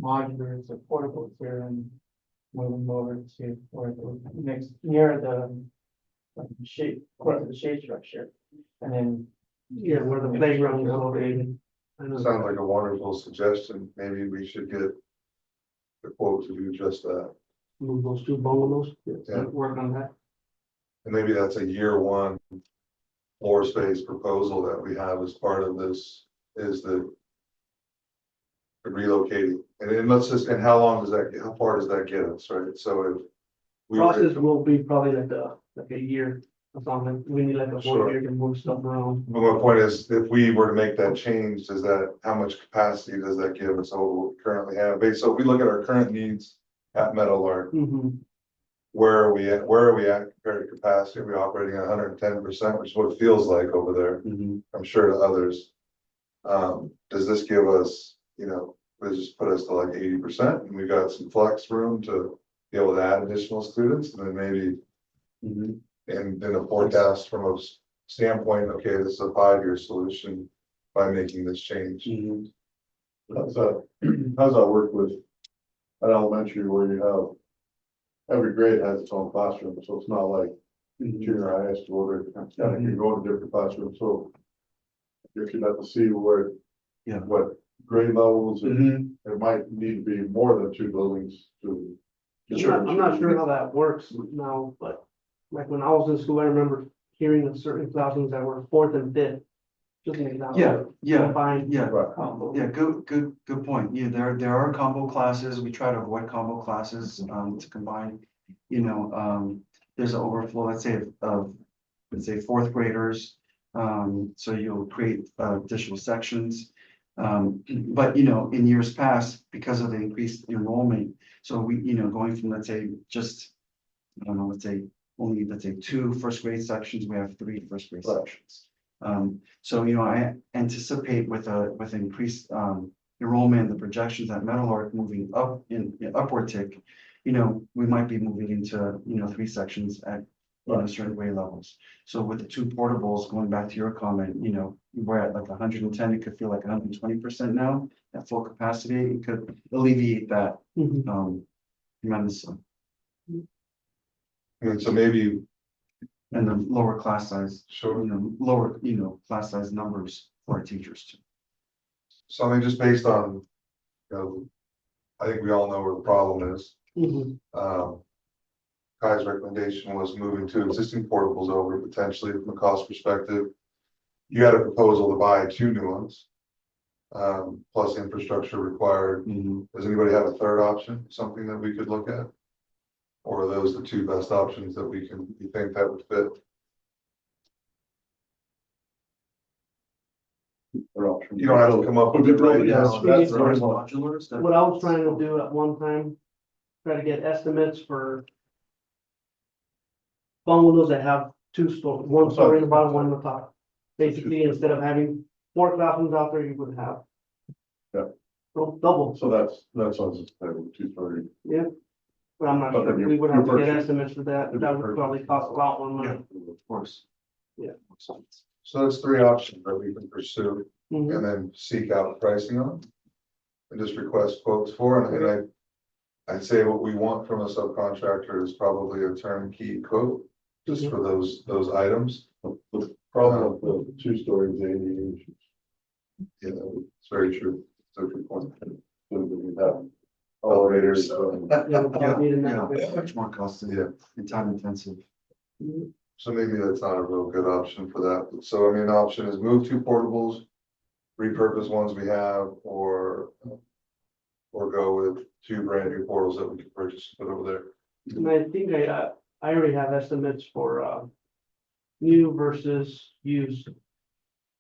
modulars or portables here and move them over to where the next, near the like, shape, part of the shade structure, and then.
Yeah, where the playground is located. I know.
Sounds like a wonderful suggestion, maybe we should get the quote to do just that.
Move those two bungalows,
Yeah.
work on that.
And maybe that's a year one floor space proposal that we have as part of this, is the relocating, and then let's just, and how long does that, how far does that get us, right? So if we were
Process will be probably like a year or something. We need like a
Sure.
whole year to move stuff around.
But my point is, if we were to make that change, does that, how much capacity does that give us over what we currently have? So if we look at our current needs at Meadow Lark, where are we at compared to capacity? Are we operating at 110%, which is what it feels like over there, I'm sure to others. Does this give us, does this put us to like 80%, and we've got some flex room to be able to add additional students, and then maybe and then a forecast from a standpoint, okay, this is a 5-year solution by making this change.
How's that work with an elementary where you have, every grade has its own classroom, so it's not like junior high school, or kind of can go to different classrooms, so if you'd have to see where, what grade levels, and it might need to be more than 2 buildings to.
I'm not sure how that works now, but like when I was in school, I remember hearing of certain classrooms that were 4th and 5th. Just an example. Combined. Combo.
Yeah, good point. Yeah, there are combo classes. We try to avoid combo classes, to combine, there's an overflow, let's say, of 4th graders. So you'll create additional sections. But, in years past, because of the increased enrollment, so we, going from, let's say, just, I don't know, only, 2 first grade sections, we have 3 first grade sections. So, I anticipate with increased enrollment, the projections at Meadow Lark moving up in upward tick, we might be moving into, 3 sections at certain grade levels. So with the 2 portables, going back to your comment, we're at like 110, it could feel like 120% now at full capacity. It could alleviate that tremendously.
I mean, so maybe,
And the lower class size,
sure,
lower, class size numbers for our teachers too.
so I mean, just based on, I think we all know where the problem is. Kai's recommendation was moving 2 existing portables over potentially from a cost perspective. You had a proposal to buy 2 new ones, plus infrastructure required. Does anybody have a third option, something that we could look at? Or are those the 2 best options that you think that would fit? You don't have to come up with it right now.
Yes.
Modulars.
What I was trying to do at one time, try to get estimates for bungalows that have 2 stories, 1 story in the bottom, 1 in the top. Basically, instead of having 4 classrooms out there, you would have. Double,
So that's on this 2-story.
but I'm not
But
sure,
then
we would have to get
purchase-
estimates for that, that would probably cost a lot more money.
Of course.
Yeah.
So that's 3 options that we can pursue
Mhm.
and then seek out pricing on. And just request quotes for, and I'd say what we want from a subcontractor is probably a turnkey quote, just for those items.
The problem with the 2-story is 80 inches.
It's very true. It's a good point.
So we have
Elevators.
Yeah, without needing that.
Much more costly, and time intensive.
So maybe that's not a real good option for that. So I mean, the option is move 2 portables, repurpose ones we have, or go with 2 brand new portals that we can purchase, and put over there.
And I think I already have estimates for, new versus used.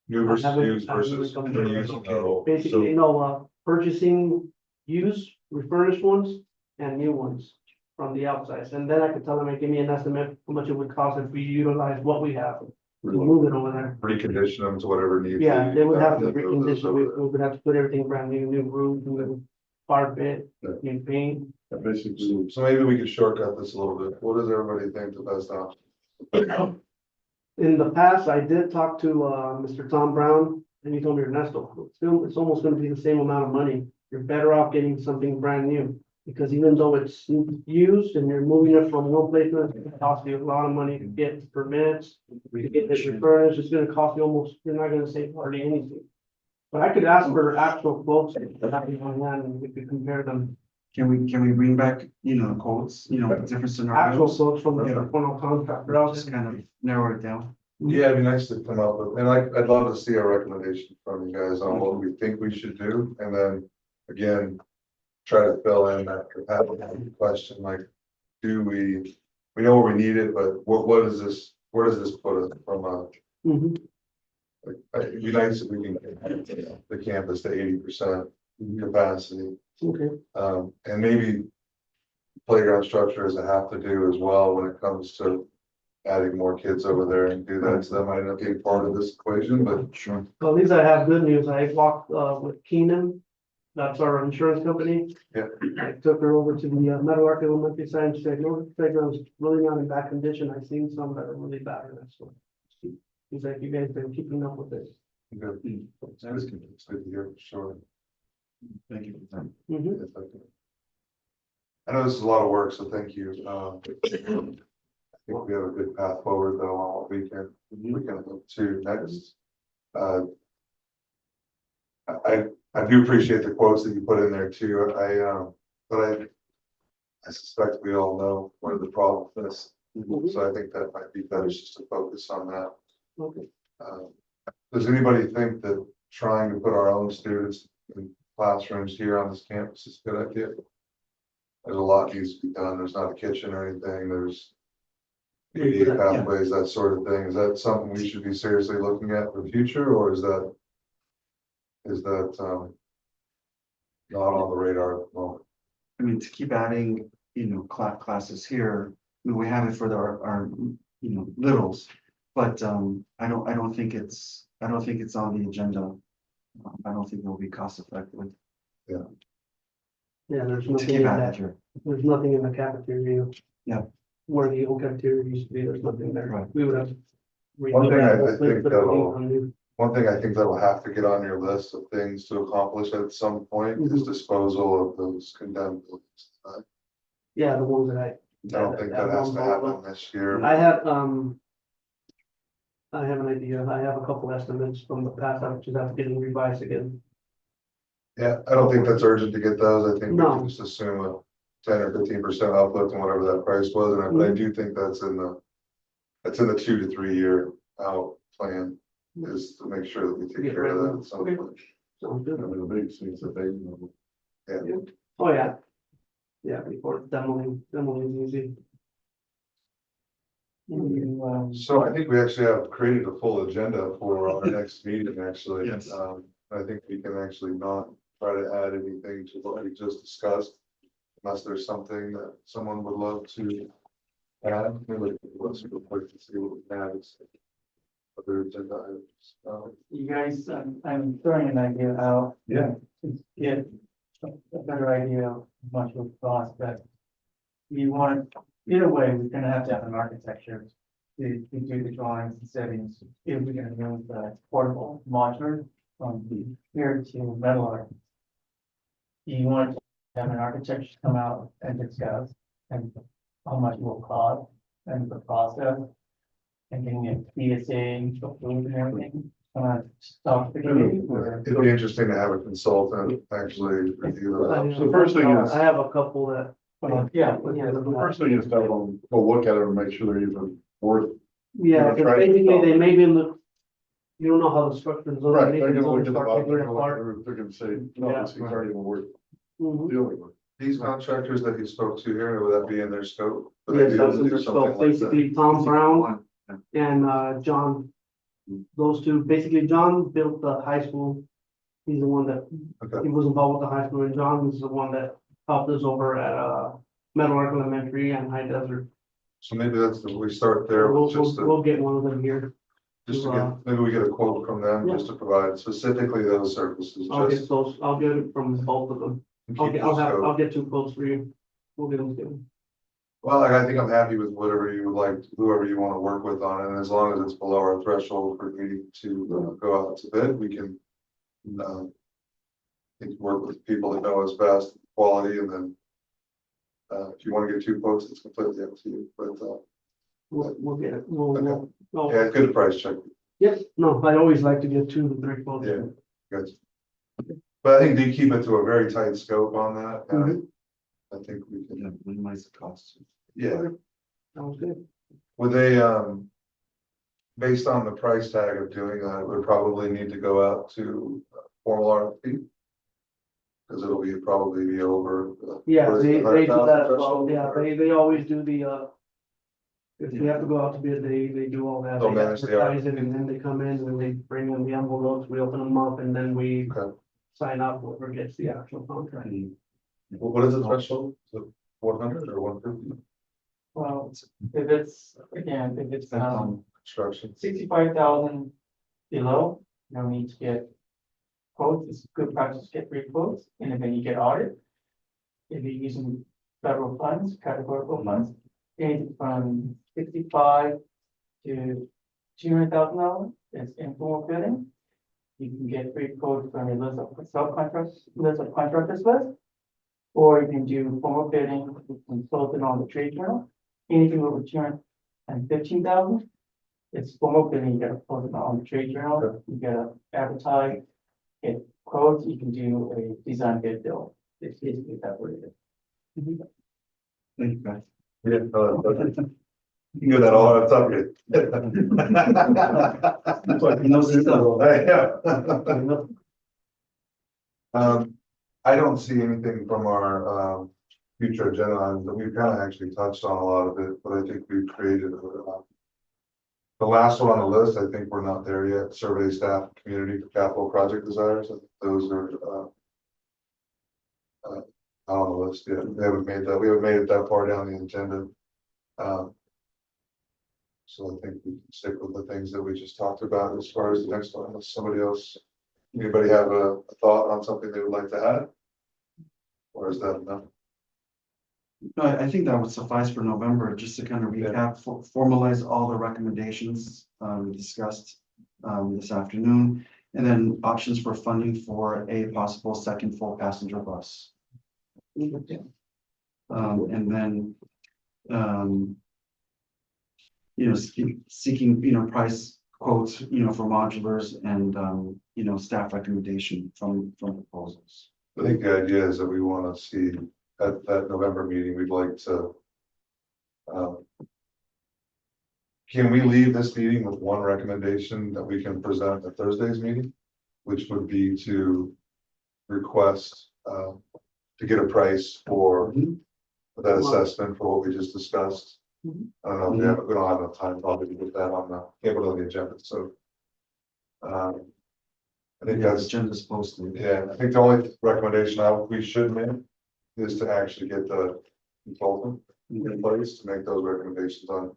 New versus
I haven't-
used
I haven't
versus.
come
new
to
used,
that.
no.
Basically, purchasing used refurbished ones and new ones from the outside. And then I could tell them, give me an estimate how much it would cost if we utilize what we have to move it over there.
Recondition them to whatever needs.
Yeah, they would have to
move those
recondition,
over
we
there.
would have to put everything brand new roof, new carpet,
Yeah.
new paint.
Basically,
So maybe we could shortcut this a little bit. What does everybody think the best option?
In the past, I did talk to, Mr. Tom Brown, and he told me, Ernesto, it's almost gonna be the same amount of money. You're better off getting something brand new, because even though it's used and you're moving it from one place to another, it's gonna cost you a lot of money to get permits, to get it refurbished, it's gonna cost you almost, you're not gonna save hardly anything. But I could ask for actual quotes that I have on hand, and we could compare them,
Can we bring back, quotes, different
actual
scenarios?
quotes from the formal contractor. I'll
Just kind of narrow it down.
Yeah, it'd be nice to come up with, and I'd love to see a recommendation from you guys on what we think we should do, and then, again, try to fill in that capacity question, like, we know where we need it, but what is this, where does this put us from a,
Mhm.
like, it'd be nice if we can get the campus to 80% capacity,
Okay,
and maybe playground structure as a have to do as well when it comes to adding more kids over there and do that, so that might not be part of this equation, but. Sure.
well, at least I have good news. I walked, with Keenan. That's our insurance company.
Yeah.
I took her over to the Metal Arc Elementary side, and she said, no, the playground's really not in bad condition. I've seen some that are really bad, and that's what. He's like, you guys been keeping up with this.
Good. It's good to hear, for sure.
Thank you.
Mhm.
If I can. I know this is a lot of work, so thank you. I think we have a good path forward though on what we can look to next. I do appreciate the quotes that you put in there too. But I suspect we all know where the problem is. So I think that might be better just to focus on that.
Okay.
Does anybody think that trying to put our own students in classrooms here on this campus is a good idea? There's a lot needs to be done. There's not a kitchen or anything. There's ADA pathways, that sort of thing. Is that something we should be seriously looking at for the future, or is that not on the radar at the moment?
I mean, to keep adding, classes here, we have it for our littles. But, I don't think it's on the agenda. I don't think it will be cost effective
Yeah, there's
to
nothing
keep
in
adding
that,
here.
there's nothing in the cafeteria.
Yeah.
Where the old cafeteria used to be, there's nothing there.
Right.
We would have.
One thing I think that'll-
that'll.
One thing I think that will have to get on your list of things to accomplish at some point is disposal of those condemned buildings.
Yeah, the ones that
I don't think that has to happen this year.
I have an idea. I have a couple estimates from the past. I'm just have to get them revised again.
Yeah, I don't think that's urgent to get those. I think we
No.
can just assume a 10 or 15% uplift on whatever that price was, and I do think that's in the 2 to 3 year out plan, is to make sure that we take
Get
care
rid
of
of
that
them.
at some
Okay.
point.
Sounds good.
I mean, the biggest thing is that they,
Yeah.
Oh, yeah. Yeah, before demoing is easy.
So I think we actually have created a full agenda for our next meeting, actually.
Yes.
I think we can actually not try to add anything to what we just discussed. Unless there's something that someone would love to add, maybe let's go quick to see what we have. As other agenda items.
You guys, I'm throwing an idea out.
Yeah.
To get a better idea of how much it would cost, but you want, either way, we're gonna have to have an architecture to do the drawings and settings. If we're gonna move the portable modular from here to metal art. You want to have an architecture come out and discuss and how much it will cost and the process. And getting it BSA approved and everything, stop the committee or.
It'd be interesting to have a consultant actually review that.
The first thing is-
I have a couple that.
Yeah.
the first thing is to have them go look at it and make sure they're even worth
Yeah,
wanna
because
try it?
basically they maybe look, you don't know how the structure is.
Right,
They
they're
can
gonna look at the
start
bottom,
taking
they're
it apart.
Gonna say, no, this is already gonna work,
Mhm.
dealing with.
These contractors that you spoke to here, would that be in their scope? Would they
Yes,
be able
that's
to
in
do
their
something
scope.
like that?
Basically, Tom Brown and John. Those two, basically, John built the high school. He's the one that,
Okay,
he was involved with the high school, and John is the one that helped us over at Metal Arc Elementary and High Desert.
so maybe that's, we start there, with just to,
We'll get one of them here.
just to get, maybe we get a quote from them, just to provide specifically those services,
I'll get
just.
those, I'll get it from both of them.
and
I'll
keep
get,
the
I'll have,
scope.
I'll get 2 quotes for you. We'll get them together.
Well, I think I'm happy with whatever you would like, whoever you want to work with on it, and as long as it's below our threshold for me to go out to bid, we can. I think work with people that know us best, quality, and then. If you want to get 2 quotes, it's completely up to you, but,
We'll get it.
Okay.
Oh,
yeah, good price check,
yep, no, I always like to get 2 to 3 quotes.
Yeah. good. But I think they keep it to a very tight scope on that, and I think we can,
Minimize the cost.
yeah.
Sounds good.
Would they, based on the price tag of doing that, it would probably need to go out to formal RFP? Because it'll be probably be over.
Yeah,
what is it,
they do
100,000
that as well.
threshold,
Yeah,
or-
they always do the, if we have to go out to bid, they do all that.
They'll
They
manage the
advertise it, and then they come in and they bring in the envelopes, we open them up, and then we
Okay.
sign up whoever gets the actual contract.
What is the threshold? 100 or 150
Well, if it's, again, if it's,
construction?
65,000 below, no need to get quotes, it's good practice to get 3 quotes, and then you get audit. If you're using federal funds, categorical funds, anything from 65 to $200,000 is informal bidding. You can get 3 quotes from a list of contractors list. Or you can do formal bidding, consultant on the trade journal, anything over 215,000. It's formal bidding, you gotta post it on the trade journal, you gotta advertise, get quotes, you can do a design bid bill. It's basically that what it is.
Thank you, guys.
Yeah. You can do that all on top of it.
He knows his stuff.
I don't see anything from our, future agenda items, but we've kind of actually touched on a lot of it, but I think we've created the last one on the list, I think we're not there yet, survey staff, community for capital project desires, I think those are, on the list, yeah, we haven't made it that far down the agenda. So I think we can stick with the things that we just talked about as far as the next one, unless somebody else, anybody have a thought on something they would like to add? Or is that enough?
No, I think that would suffice for November, just to kind of recap, formalize all the recommendations discussed this afternoon. And then options for funding for a possible second full passenger bus. And then, seeking, price quotes, for modulars and, staff recommendation from proposals.
I think the idea is that we want to see at that November meeting, we'd like to. Can we leave this meeting with one recommendation that we can present at Thursday's meeting? Which would be to request to get a price for that assessment for what we just discussed. I don't know if we don't have enough time probably to get that on the agenda, so. I think
The
that's,
agenda's posted.
yeah, I think the only recommendation we should make is to actually get the consultant in place to make those recommendations on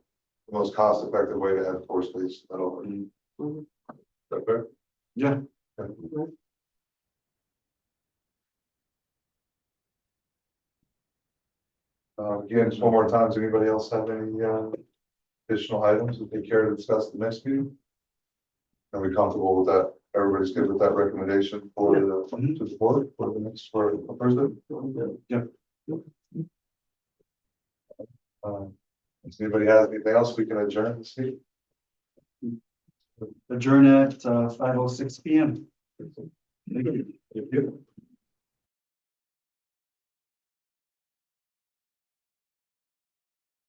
the most cost effective way to add force space. Is that fair?
Yeah.
Okay. Again, just one more time, does anybody else have any additional items that they care to discuss at the next meeting? Are we comfortable with that? Everybody's good with that recommendation for to the board for the next for Thursday?
Yep.
If anybody has anything else, we can adjourn this meeting.
Adjourn at 5:06 p.m.
Thank you.